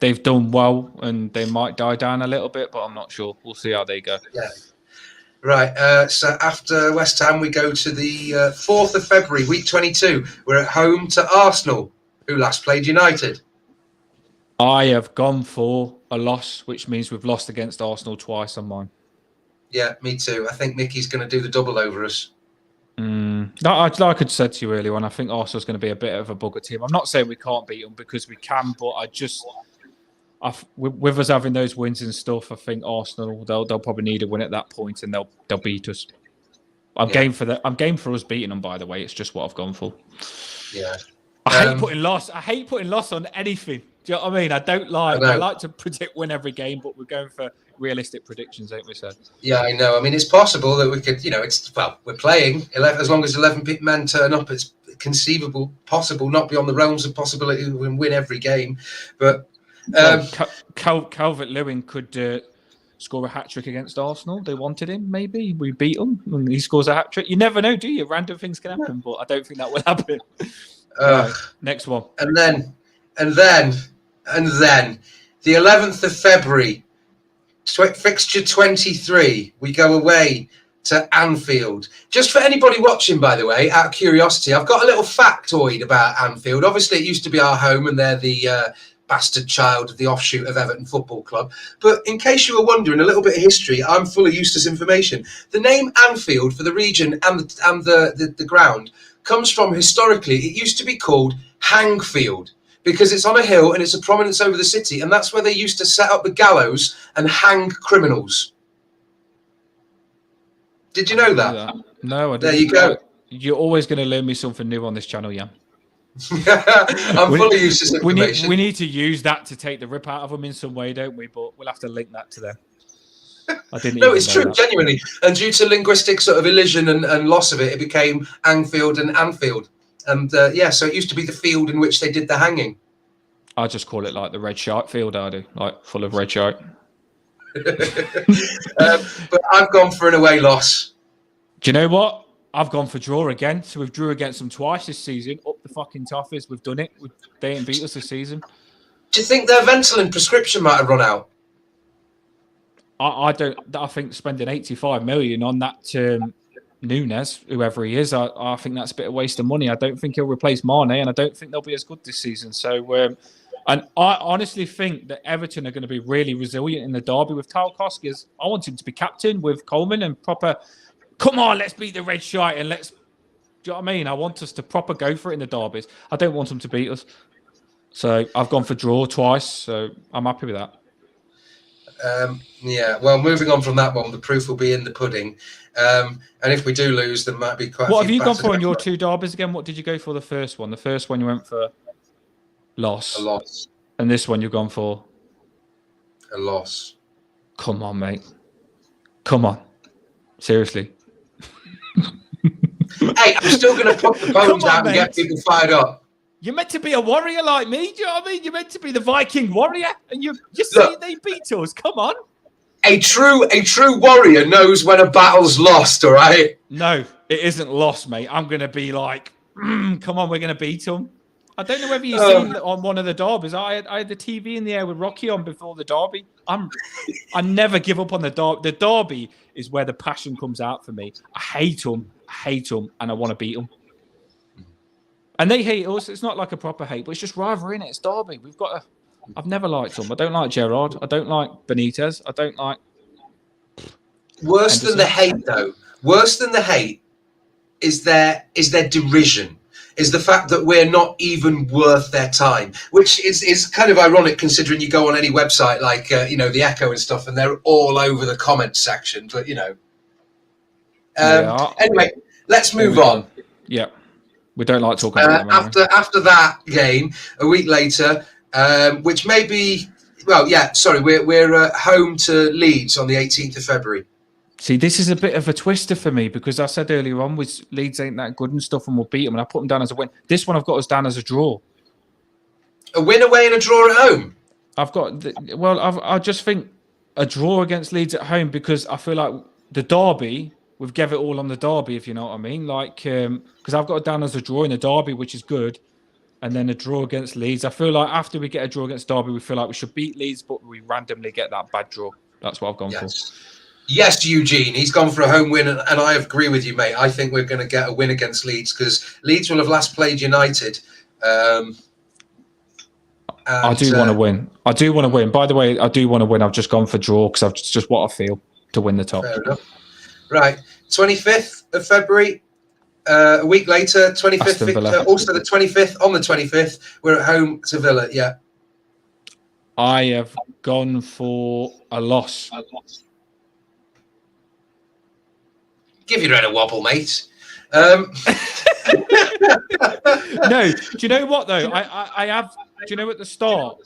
they've done well, and they might die down a little bit, but I'm not sure. We'll see how they go. Yeah. Right. So after West Ham, we go to the 4th of February, week 22. We're at home to Arsenal, who last played United. I have gone for a loss, which means we've lost against Arsenal twice on mine. Yeah, me too. I think Mickey's going to do the double over us. Like I said to you earlier on, I think Arsenal's going to be a bit of a bugger team. I'm not saying we can't beat them because we can, but with us having those wins and stuff, I think Arsenal they'll probably need a win at that point, and they'll beat us. I'm game for that. I'm game for us beating them. By the way, it's just what I've gone for. Yeah. I hate putting loss on anything. Do you know what I mean? I like to predict win every game, but we're going for realistic predictions, ain't we, sir? Yeah, I know. I mean, it's possible that we could, we're playing 11, as long as 11 men turn up, it's possible, not beyond the realms of possibility we can win every game. But Calvert-Lewin could score a hat-trick against Arsenal. They wanted him, maybe. We beat him, and he scores a hat-trick. You never know, do you? Random things can happen, but I don't think that will happen. Right, next one. And then, the 11th of February, fixture 23, we go away to Anfield. Just for anybody watching, by the way, out of curiosity, I've got a little factoid about Anfield. Obviously, it used to be our home, and they're the bastard child of the offshoot of Everton Football Club. But in case you were wondering, a little bit of history, I'm full of useless information. The name Anfield for the region and the ground comes from, historically, it used to be called Hangfield, because it's on a hill and it's a prominence over the city, and that's where they used to set up the gallows and hang criminals. Did you know that? No, I didn't. There you go. You're always going to learn me something new on this channel, Yann. I'm full of useless information. We need to use that to take the rip out of them in some way, don't we? But we'll have to link that to them. I didn't. No, it's true, genuinely. And due to linguistic sort of elision and loss of it, it became Angfield and Anfield. And so it used to be the field in which they did the hanging. I just call it like the red shark field, I do, like full of red shark. But I've gone for an away loss. Do you know what? I've gone for draw again. So we've drew against them twice this season. Up the fucking toffees. We've done it. They ain't beat us this season. Do you think their Ventolin prescription might have run out? I don't. I think spending 85 million on that Nunes, whoever he is, I think that's a bit of waste of money. I don't think he'll replace Mane, and I don't think they'll be as good this season. So, and I honestly think that Everton are going to be really resilient in the derby with Tarkowski. I want him to be captain with Coleman and proper. Come on, let's beat the red shite and let's. Do you know what I mean? I want us to proper go for it in the derbies. I don't want them to beat us. So I've gone for draw twice. So I'm happy with that. Well, moving on from that one, the proof will be in the pudding. And if we do lose, there might be quite. What have you gone for in your two derbies again? What did you go for the first one? The first one you went for loss. A loss. And this one you've gone for a loss. Come on, mate. Come on. Seriously. Hey, I'm still going to put the bones out and get people fired up. You're meant to be a warrior like me. Do you know what I mean? You're meant to be the Viking warrior, and you say they beat us. Come on. A true warrior knows when a battle's lost. All right. No, it isn't lost, mate. I'm going to be like, come on, we're going to beat them. I don't know whether you've seen on one of the derbies. I had the TV in the air with Rocky on before the derby. I never give up on the derby. The derby is where the passion comes out for me. I hate them, and I want to beat them. And they hate us. It's not like a proper hate, but it's just rivalry, innit? It's derby. We've got to. I've never liked them. I don't like Gerrard. I don't like Benitez. I don't like. Worse than the hate, though. Worse than the hate is their derision. Is the fact that we're not even worth their time, which is kind of ironic considering you go on any website like the Echo and stuff, and they're all over the comments section. But anyway, let's move on. Yeah, we don't like talking about them. After that game, a week later, which may be we're home to Leeds on the 18th of February. See, this is a bit of a twister for me because I said earlier on with Leeds ain't that good and stuff and we'll beat them, and I put them down as a win. This one I've got us down as a draw. A win away and a draw at home? I just think a draw against Leeds at home because I feel like the derby, we've gave it all on the derby, if you know what I mean. Like, because I've got it down as a draw in the derby, which is good, and then a draw against Leeds. I feel like after we get a draw against Derby, we feel like we should beat Leeds, but we randomly get that bad draw. That's what I've gone for. Yes, Eugene, he's gone for a home win, and I agree with you, mate. I think we're going to get a win against Leeds because Leeds will have last played United. I do want to win. I do want to win. By the way, I do want to win. I've just gone for draw because it's just what I feel to win the top. Fair enough. Right, 25th of February, a week later, 25th, also the 25th, on the 25th, we're at home to Villa, yeah. I have gone for a loss. Give your head a wobble, mate. No, do you know what though? I have. Do you know at the start?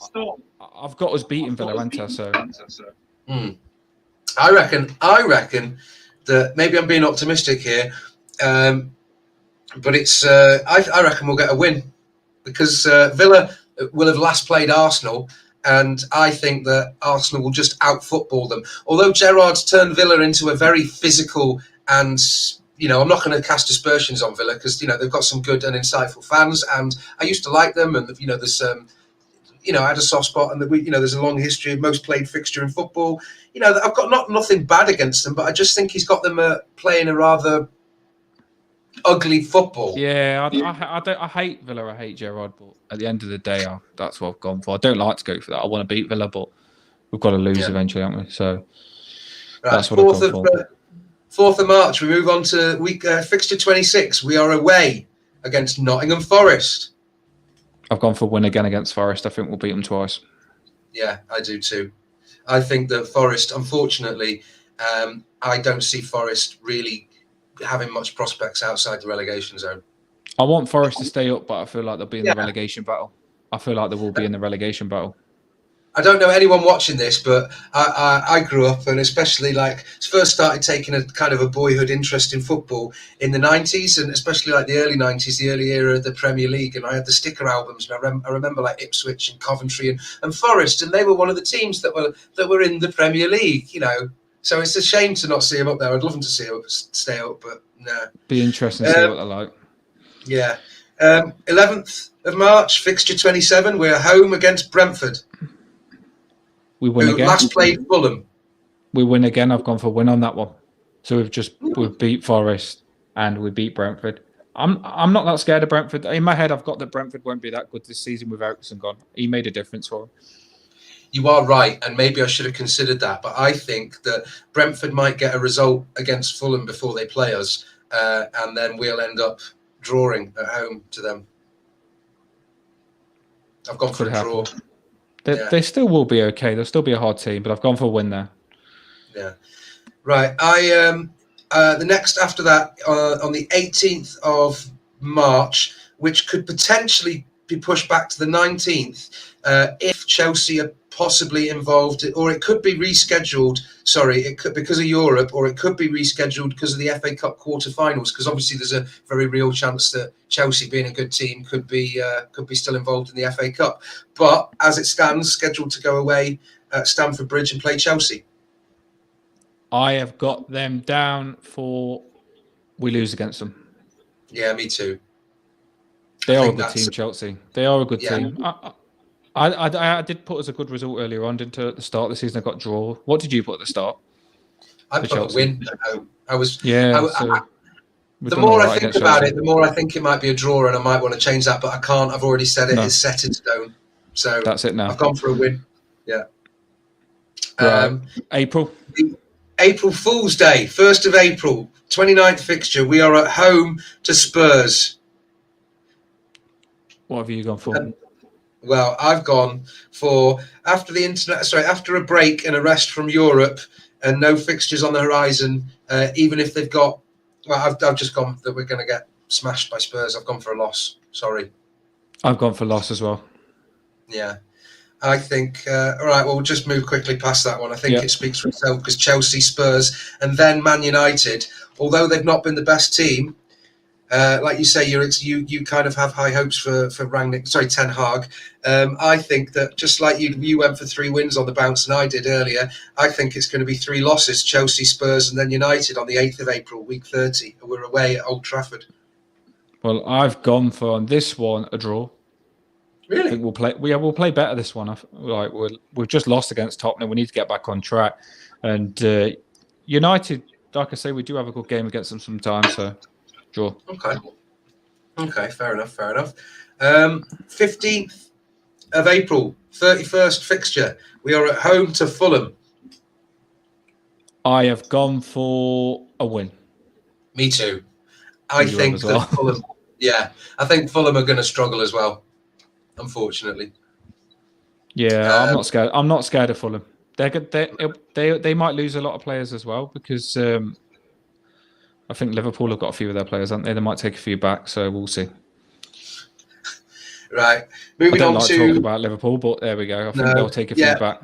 I've got us beating Villa, so. I reckon that maybe I'm being optimistic here, but it's. I reckon we'll get a win because Villa will have last played Arsenal. And I think that Arsenal will just out-football them. Although Gerrard's turned Villa into a very physical and, I'm not going to cast aspersions on Villa because, they've got some good and insightful fans. And I used to like them. And, there's, I had a soft spot. And, there's a long history of most played fixture in football. I've got nothing bad against them. But I just think he's got them playing a rather ugly football. Yeah, I hate Villa. I hate Gerrard, but at the end of the day, that's what I've gone for. I don't like to go for that. I want to beat Villa, but we've got to lose eventually, haven't we? So that's what I've gone for. 4th of March, we move on to fixture 26. We are away against Nottingham Forest. I've gone for win again against Forest. I think we'll beat them twice. Yeah, I do too. I think that Forest, unfortunately, I don't see Forest really having much prospects outside the relegation zone. I want Forest to stay up, but I feel like they'll be in the relegation battle. I feel like they will be in the relegation battle. I don't know anyone watching this, but I grew up, and especially first started taking a kind of a boyhood interest in football in the 90s, and especially like the early 90s, the early era of the Premier League. And I had the sticker albums, and I remember like Ipswich and Coventry and Forest, and they were one of the teams that were in the Premier League, So it's a shame to not see them up there. I'd love them to stay up, but no. Be interesting to see what they're like. Yeah. 11th of March, fixture 27. We're home against Brentford. We win again. Last played Fulham. We win again. I've gone for win on that one. So we've beat Forest and we beat Brentford. I'm not that scared of Brentford. In my head, I've got that Brentford won't be that good this season with Everton gone. He made a difference for him. You are right, and maybe I should have considered that. But I think that Brentford might get a result against Fulham before they play us, and then we'll end up drawing at home to them. I've gone for a draw. They still will be okay. They'll still be a hard team, but I've gone for a win there. Yeah. Right. The next after that, on the 18th of March, which could potentially be pushed back to the 19th, if Chelsea are possibly involved, or it could be rescheduled. Sorry, it could because of Europe, or it could be rescheduled because of the FA Cup quarterfinals. Because obviously, there's a very real chance that Chelsea, being a good team, could be still involved in the FA Cup. But as it stands, scheduled to go away at Stamford Bridge and play Chelsea. I have got them down for we lose against them. Yeah, me too. They are a good team, Chelsea. They are a good team. I did put as a good result earlier on at the start of the season. I got draw. What did you put at the start? I put Chelsea. A win. The more I think about it, the more I think it might be a draw, and I might want to change that, but I can't. I've already said it. It's set in stone. So that's it now. I've gone for a win. Yeah. April Fool's Day, 1st of April, 29th fixture. We are at home to Spurs. What have you gone for? Well, I've gone for after a break and a rest from Europe and no fixtures on the horizon. Even if they've got, I've just gone that we're going to get smashed by Spurs. I've gone for a loss. Sorry. I've gone for loss as well. Yeah. I think, all right, well, we'll just move quickly past that one. I think it speaks for itself because Chelsea, Spurs, and then Man United, although they've not been the best team, like you say, you kind of have high hopes for Ten Hag. I think that just like you went for 3 wins on the bounce and I did earlier, I think it's going to be 3 losses, Chelsea, Spurs, and then United on the 8th of April, week 30. We're away at Old Trafford. Well, I've gone for on this one a draw. Really? I think we'll play. We'll play better this one. We've just lost against Tottenham. We need to get back on track. And United, like I say, we do have a good game against them sometimes. So, draw. Okay. Fair enough. 15th of April, 31st fixture. We are at home to Fulham. I have gone for a win. Me too. I think that Fulham. Yeah, I think Fulham are going to struggle as well. Unfortunately. Yeah, I'm not scared. I'm not scared of Fulham. They're good. They might lose a lot of players as well because I think Liverpool have got a few of their players, haven't they? They might take a few back, so we'll see. Right. I don't like talking about Liverpool, but there we go. I think they'll take a few back.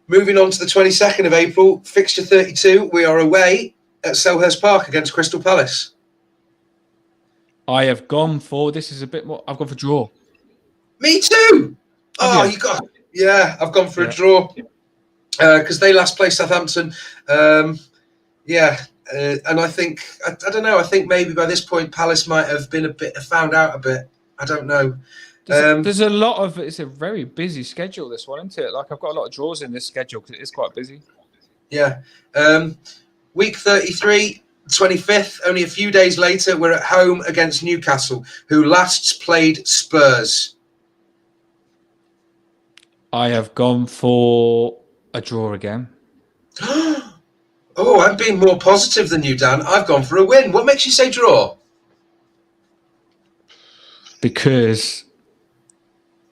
Moving on to the 22nd of April, fixture 32. We are away at Selhurst Park against Crystal Palace. I have gone for this is a bit more. I've gone for draw. Me too. I've gone for a draw because they last played Southampton. And I think I don't know. I think maybe by this point Palace might have been found out a bit. I don't know. There's a lot of. It's a very busy schedule. This one, isn't it? Like I've got a lot of draws in this schedule because it is quite busy. Yeah. Week 33, 25th, only a few days later, we're at home against Newcastle, who last played Spurs. I have gone for a draw again. Oh, I'm being more positive than you, Dan. I've gone for a win. What makes you say draw? Because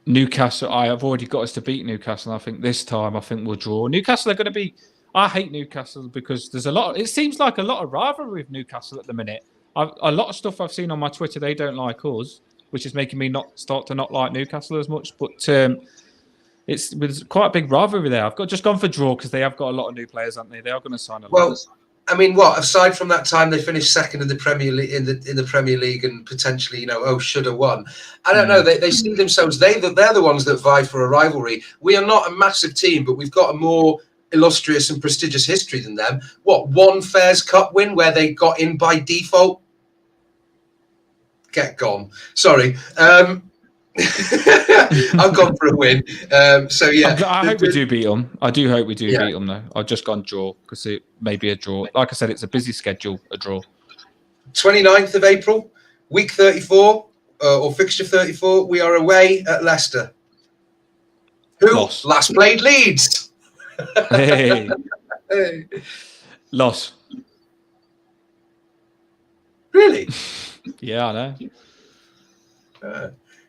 Newcastle, I have already got us to beat Newcastle. And I think this time, I think we'll draw. Newcastle are going to be. I hate Newcastle because there's a lot. It seems like a lot of rivalry with Newcastle at the minute. A lot of stuff I've seen on my Twitter, they don't like us, which is making me not like Newcastle as much. But there's quite a big rivalry there. I've just gone for draw because they have got a lot of new players, haven't they? They are going to sign a lot. Well, I mean, what aside from that time they finished second in the Premier League in the Premier League and potentially, should have won. I don't know. They see themselves. They're the ones that vie for a rivalry. We are not a massive team, but we've got a more illustrious and prestigious history than them. What, one Fairs Cup win where they got in by default? Get gone. Sorry. I've gone for a win. So yeah, I hope we do beat them. I do hope we do beat them though. I've just gone draw because it may be a draw. Like I said, it's a busy schedule. A draw. 29th of April, week 34 or fixture 34. We are away at Leicester, who last played Leeds. Hey. Loss. Really? Yeah, I know.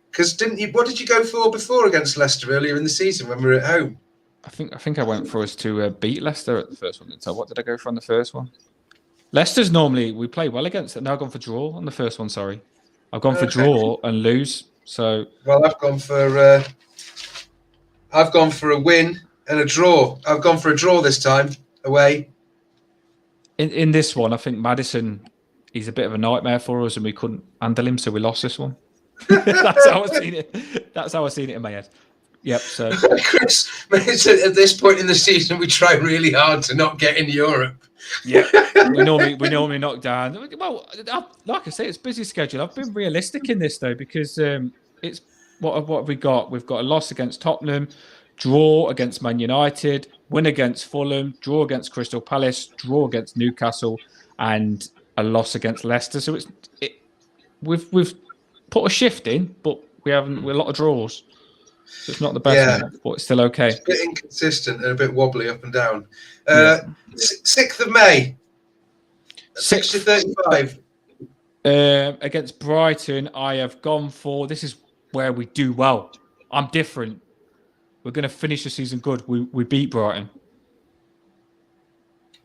Because didn't you? What did you go for before against Leicester earlier in the season when we were at home? I think I went for us to beat Leicester at the first one. So what did I go for on the first one? Leicester's normally we play well against it. Now I've gone for draw on the first one. Sorry, I've gone for draw and lose. So I've gone for a win and a draw. I've gone for a draw this time away. In this one, I think Maddison, he's a bit of a nightmare for us, and we couldn't handle him, so we lost this one. That's how I've seen it. That's how I've seen it in my head. Yep. So, Chris, at this point in the season, we try really hard to not get in Europe. Yeah, we normally knock down. Well, like I say, it's a busy schedule. I've been realistic in this though because it's what have we got? We've got a loss against Tottenham, draw against Man United, win against Fulham, draw against Crystal Palace, draw against Newcastle, and a loss against Leicester. So we've put a shift in, but we're a lot of draws. So it's not the best, but it's still okay. It's a bit inconsistent and a bit wobbly up and down. 6th of May, 6 to 35. Against Brighton, I have gone for, this is where we do well. I'm different. We're going to finish the season good. We beat Brighton.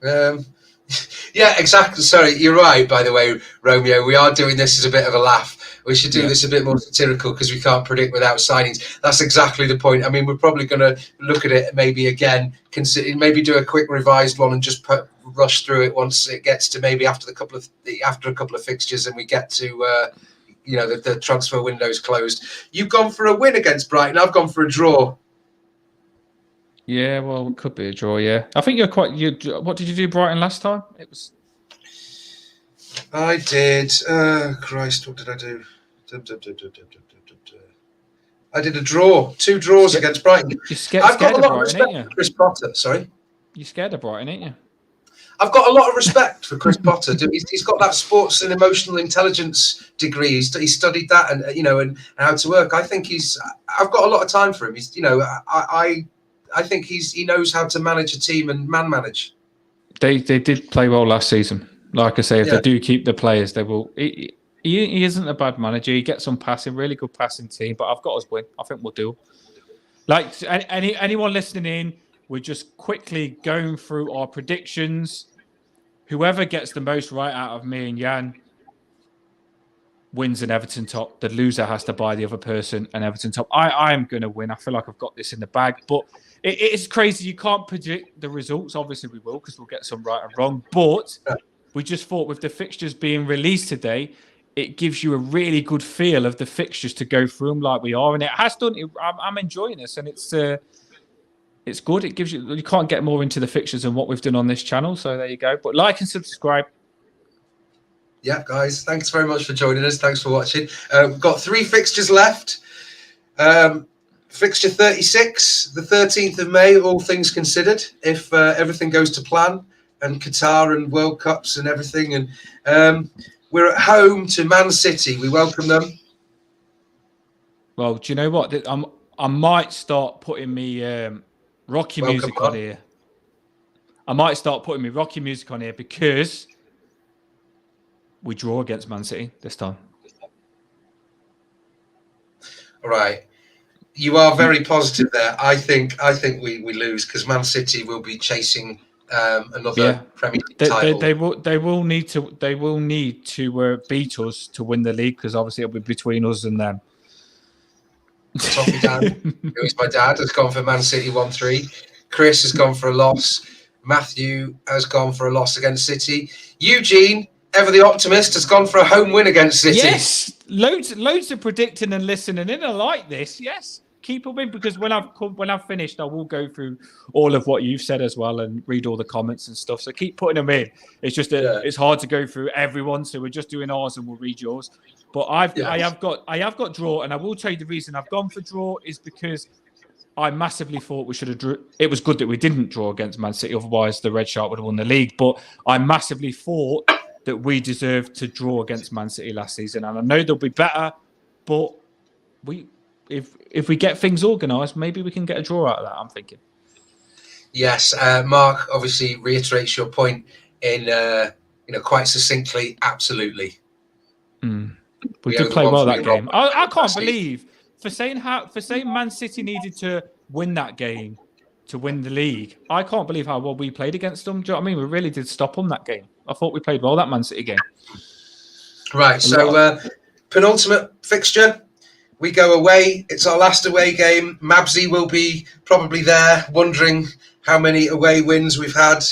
Yeah, exactly. Sorry, you're right, by the way, Romeo. We are doing this as a bit of a laugh. We should do this a bit more satirical because we can't predict without signings. That's exactly the point. I mean, we're probably going to look at it maybe again, maybe do a quick revised one and just rush through it once it gets to maybe after a couple of fixtures and we get to the transfer window's closed. You've gone for a win against Brighton. I've gone for a draw. Yeah, well, it could be a draw. Yeah, I think what did you do, Brighton, last time? It was. I did. Christ, what did I do? I did a draw. 2 draws against Brighton. You're scared of Brighton, ain't you? Chris Potter. Sorry. You're scared of Brighton, ain't you? I've got a lot of respect for Chris Potter. He's got that sports and emotional intelligence degree. He studied that, and how to work. I think I've got a lot of time for him. I think he knows how to manage a team and man manage. They did play well last season. Like I say, if they do keep the players, they will. He isn't a bad manager. He gets some passing, really good passing team. But I've got us win. I think we'll do. Like anyone listening in, we're just quickly going through our predictions. Whoever gets the most right out of me and Yann wins an Everton top. The loser has to buy the other person an Everton top. I am going to win. I feel like I've got this in the bag. But it is crazy. You can't predict the results. Obviously, we will because we'll get some right and wrong. But we just thought with the fixtures being released today, it gives you a really good feel of the fixtures to go through them like we are. And it has done. I'm enjoying this. And it's good. It gives you can't get more into the fixtures than what we've done on this channel. So there you go. But like and subscribe. Yeah, guys, thanks very much for joining us. Thanks for watching. We've got 3 fixtures left. Fixture 36, the 13th of May, all things considered, if everything goes to plan. and Qatar and World Cups and everything. And we're at home to Man City. We welcome them. Well, do you know what? I might start putting me Rocky music on here. I might start putting me Rocky music on here because we draw against Man City this time. All right. You are very positive there. I think we lose because Man City will be chasing another Premier League title. They will need to beat us to win the league because obviously it'll be between us and them. Toffee Dan, who is my dad, has gone for Man City 1-3. Chris has gone for a loss. Matthew has gone for a loss against City. Eugene, ever the optimist, has gone for a home win against City. Yes, loads of predicting and listening in. I like this. Yes, keep them in because when I've finished, I will go through all of what you've said as well and read all the comments and stuff. So keep putting them in. It's just it's hard to go through everyone, so we're just doing ours and we'll read yours. But I have got draw, and I will tell you the reason I've gone for draw is because I massively thought we should have drew. It was good that we didn't draw against Man City, otherwise the Red Shark would have won the league. But I massively thought that we deserved to draw against Man City last season, and I know they'll be better. But if we get things organised, maybe we can get a draw out of that. I'm thinking. Yes, Mark obviously reiterates your point in quite succinctly. Absolutely. We did play well that game. I can't believe for saying Man City needed to win that game to win the league. I can't believe how well we played against them. Do you know what I mean? We really did stop them that game. I thought we played well that Man City game. Right. So penultimate fixture. We go away. It's our last away game. Mabsy will be probably there, wondering how many away wins we've had.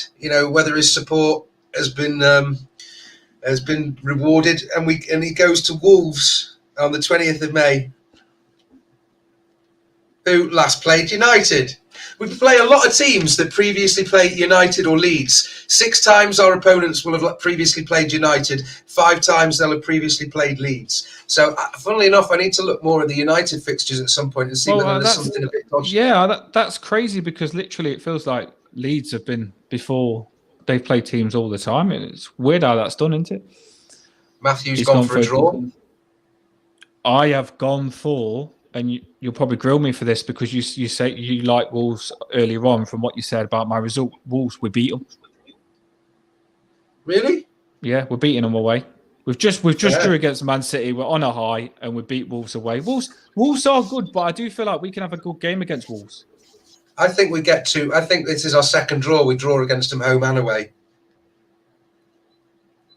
Whether his support has been rewarded, and he goes to Wolves on the 20th of May, who last played United. We play a lot of teams that previously played United or Leeds. 6 times our opponents will have previously played United. 5 times they'll have previously played Leeds. So, funnily enough, I need to look more at the United fixtures at some point and see whether there's something a bit dodgy. Yeah, that's crazy because literally it feels like Leeds have been before. They've played teams all the time. It's weird how that's done, isn't it? Matthew's gone for a draw. I have gone for, and you'll probably grill me for this because you say you like Wolves earlier on from what you said about my result. Wolves, we beat them. Really? Yeah, we're beating them away. We've just drew against Man City. We're on a high and we beat Wolves away. Wolves are good, but I do feel like we can have a good game against Wolves. I think this is our second draw. We draw against them home and away.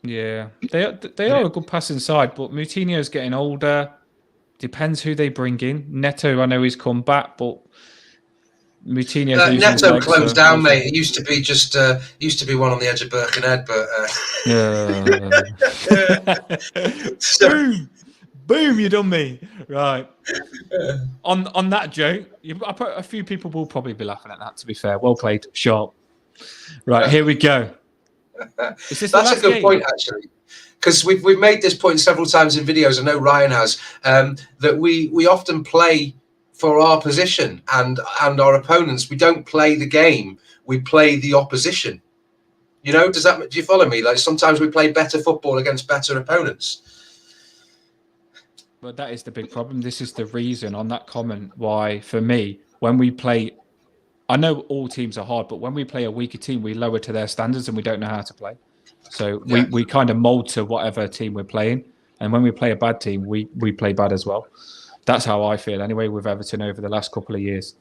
Yeah, they are a good passing side, but Moutinho's getting older. Depends who they bring in. Neto, I know he's come back, but Moutinho's Neto closed down, mate. It used to be one on the edge of Birkenhead, but boom, you done me right. On that joke, a few people will probably be laughing at that. To be fair, well played, sharp. Right, here we go. That's a good point, actually, because we've made this point several times in videos. I know Ryan has that we often play for our position and our opponents. We don't play the game; we play the opposition. Do you follow me? Like sometimes we play better football against better opponents. But that is the big problem. This is the reason on that comment why, for me, when we play, I know all teams are hard, but when we play a weaker team, we lower to their standards and we don't know how to play. So we kind of mold to whatever team we're playing. And when we play a bad team, we play bad as well. That's how I feel anyway with Everton over the last couple of years.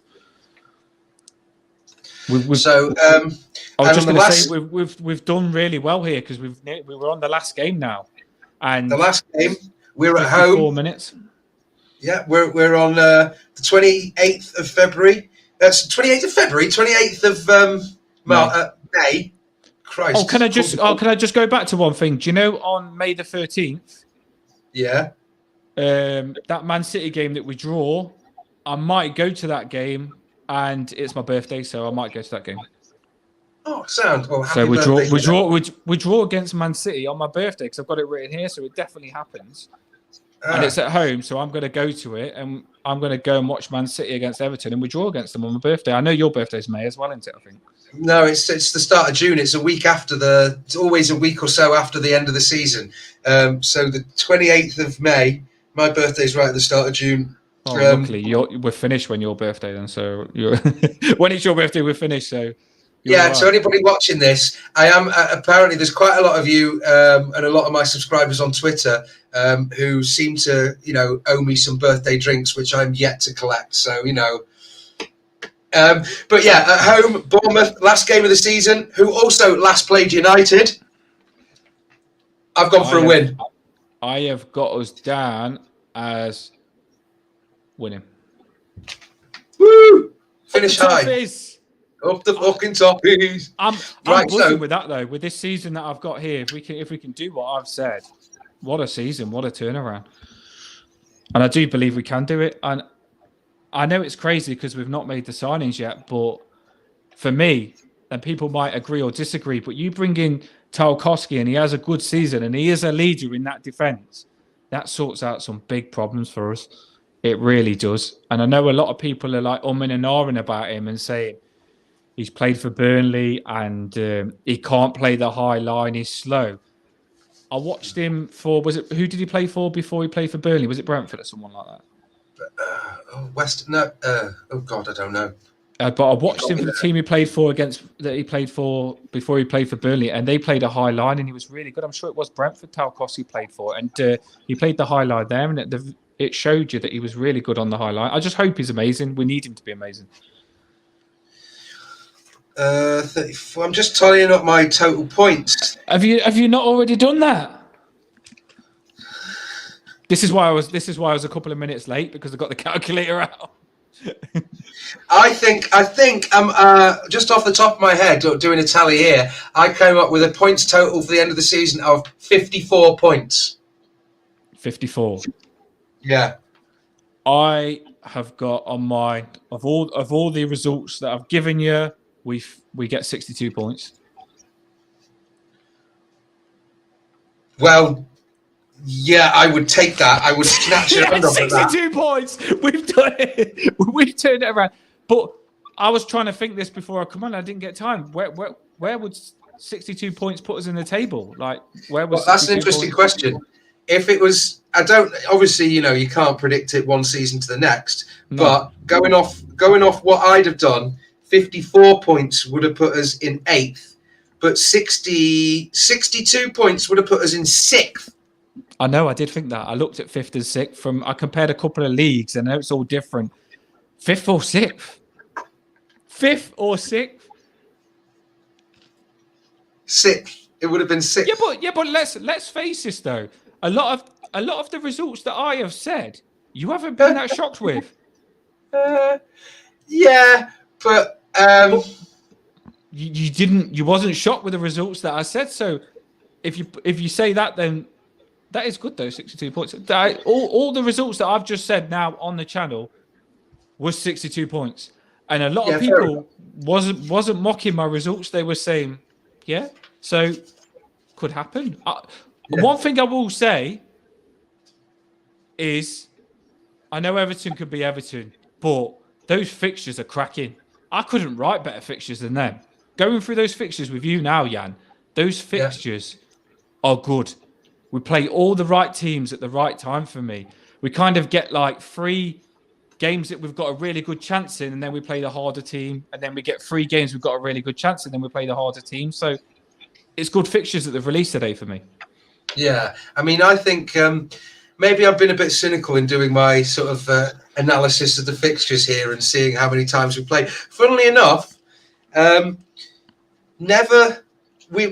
I was just going to say we've done really well here because we were on the last game now. And the last game, we're at home. 4 minutes. Yeah, we're on the 28th of February. That's 28th of February, 28th of May. Christ. Can I just go back to one thing? Do you know on May the 13th? Yeah. That Man City game that we draw, I might go to that game, and it's my birthday, so I might go to that game. Oh, sound. Well, so we draw against Man City on my birthday because I've got it written here, so it definitely happens. And it's at home, so I'm going to go to it, and I'm going to go and watch Man City against Everton, and we draw against them on my birthday. I know your birthday's May as well, isn't it? I think. No, it's the start of June. It's a week after it's always a week or so after the end of the season. So the 28th of May, my birthday's right at the start of June. Oh, luckily, we're finished when your birthday then. So when it's your birthday, we're finished. So yeah. Right. So anybody watching this, I am apparently there's quite a lot of you and a lot of my subscribers on Twitter who seem to owe me some birthday drinks, which I'm yet to collect. So but yeah, at home, Bournemouth, last game of the season, who also last played United. I've gone for a win. I have got us down as winning. Woo! Finish high. Up the fucking toppies. I'm buzzing with that though. With this season that I've got here, if we can do what I've said, what a season, what a turnaround. And I do believe we can do it. And I know it's crazy because we've not made the signings yet, but for me, and people might agree or disagree, but you bring in Tarkowski and he has a good season and he is a leader in that defence, that sorts out some big problems for us. It really does. And I know a lot of people are like umming and ahhing about him and saying he's played for Burnley and he can't play the high line, he's slow. I watched him for, who did he play for before he played for Burnley? Was it Brentford or someone like that? Oh God, I don't know. But I watched him for the team he played for before he played for Burnley, and they played a high line, and he was really good. I'm sure it was Brentford Tarkowski he played for, and he played the high line there, and it showed you that he was really good on the high line. I just hope he's amazing. We need him to be amazing. 34. I'm just tallying up my total points. Have you not already done that? This is why I was a couple of minutes late because I got the calculator out. I think I'm just off the top of my head doing a tally here. I came up with a points total for the end of the season of 54 points. 54. Yeah. I have got on mine of all the results that I've given you, we get 62 points. Well, yeah, I would take that. I would snatch it under 62 points. We've done it. We've turned it around. But I was trying to think this before I come on. I didn't get time. Where would 62 points put us in the table? Like, where was? Well, that's an interesting question. If it was, obviously, you can't predict it one season to the next. No. But going off what I'd have done, 54 points would have put us in 8th. But 62 points would have put us in 6th. I know, I did think that. I looked at 5th and 6th. I compared a couple of leagues, and I know it's all different. 5th or 6th? 5th or 6th? 6th. It would have been 6th. Yeah, but let's face this though. A lot of the results that I have said, you haven't been that shocked with. Yeah, but you wasn't shocked with the results that I said. So if you say that, then that is good though. 62 points. All the results that I've just said now on the channel was 62 points, and a lot of people wasn't mocking my results. They were saying, yeah, so could happen. One thing I will say is, I know Everton could be Everton, but those fixtures are cracking. I couldn't write better fixtures than them. Going through those fixtures with you now, Yann, those fixtures are good. We play all the right teams at the right time for me. We kind of get like 3 games that we've got a really good chance in, and then we play the harder team, and then we get 3 games we've got a really good chance in, and then we play the harder team. So it's good fixtures that they've released today for me. Yeah, I mean, I think maybe I've been a bit cynical in doing my sort of analysis of the fixtures here and seeing how many times we play. Funnily enough, never we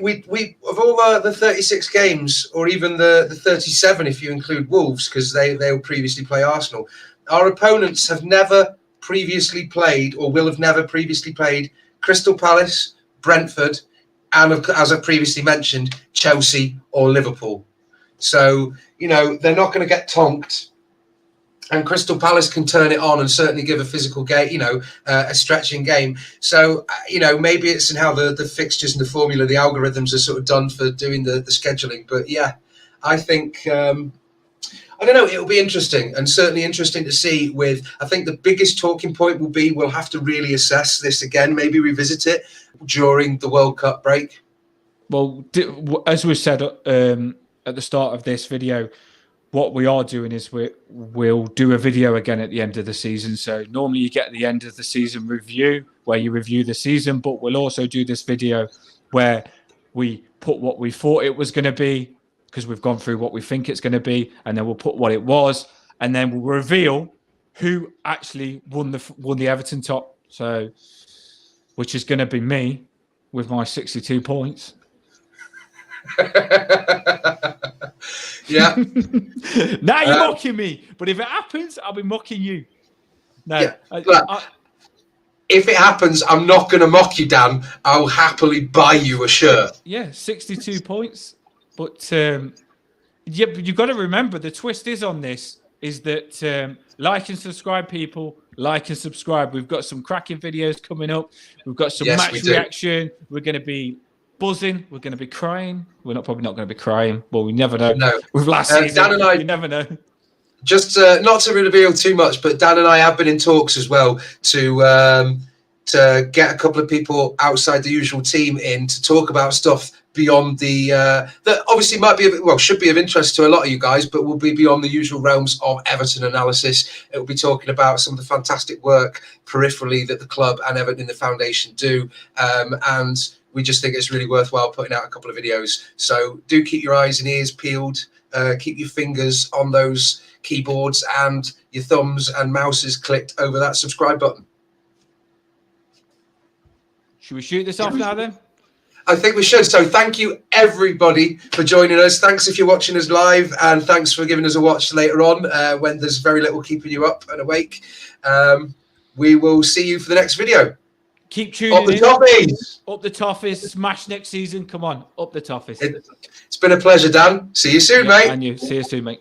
of all the 36 games, or even the 37 if you include Wolves, because they will previously play Arsenal. Our opponents have never previously played, or will have never previously played, Crystal Palace, Brentford, and as I previously mentioned, Chelsea or Liverpool. So, they're not going to get tonked. And Crystal Palace can turn it on and certainly give a physical game, a stretching game. So, maybe it's in how the fixtures and the formula, the algorithms are sort of done for doing the scheduling. But yeah, I think I don't know. It'll be interesting, and certainly interesting to see. I think the biggest talking point will be we'll have to really assess this again, maybe revisit it during the World Cup break. Well, as we said at the start of this video, what we are doing is we'll do a video again at the end of the season. So normally you get the end of the season review where you review the season, but we'll also do this video where we put what we thought it was going to be, because we've gone through what we think it's going to be, and then we'll put what it was, and then we'll reveal who actually won the Everton top. So, which is going to be me with my 62 points. Yeah. Now you're mocking me, but if it happens, I'll be mocking you. No, yeah, if it happens, I'm not going to mock you, Dan. I'll happily buy you a shirt. Yeah, 62 points. But yeah, but you've got to remember the twist is on this is that like and subscribe, people. Like and subscribe. We've got some cracking videos coming up. We've got some match reaction. We're going to be buzzing. We're going to be crying. We're probably not going to be crying. Well, we never know. No. With last season, Dan and I, you never know. Just not to reveal too much, but Dan and I have been in talks as well to get a couple of people outside the usual team in to talk about stuff beyond that obviously should be of interest to a lot of you guys, but will be beyond the usual realms of Everton analysis. It will be talking about some of the fantastic work peripherally that the club and Everton in the foundation do, and we just think it's really worthwhile putting out a couple of videos. So do keep your eyes and ears peeled, keep your fingers on those keyboards and your thumbs and mouses clicked over that subscribe button. Should we shoot this off now then? I think we should. So thank you everybody for joining us. Thanks if you're watching us live, and thanks for giving us a watch later on when there's very little keeping you up and awake. We will see you for the next video. Keep tuning in. Up the Toffees. Up the Toffees. Smash next season. Come on. Up the Toffees. It's been a pleasure, Dan. See you soon, mate. And you. See you soon, mate.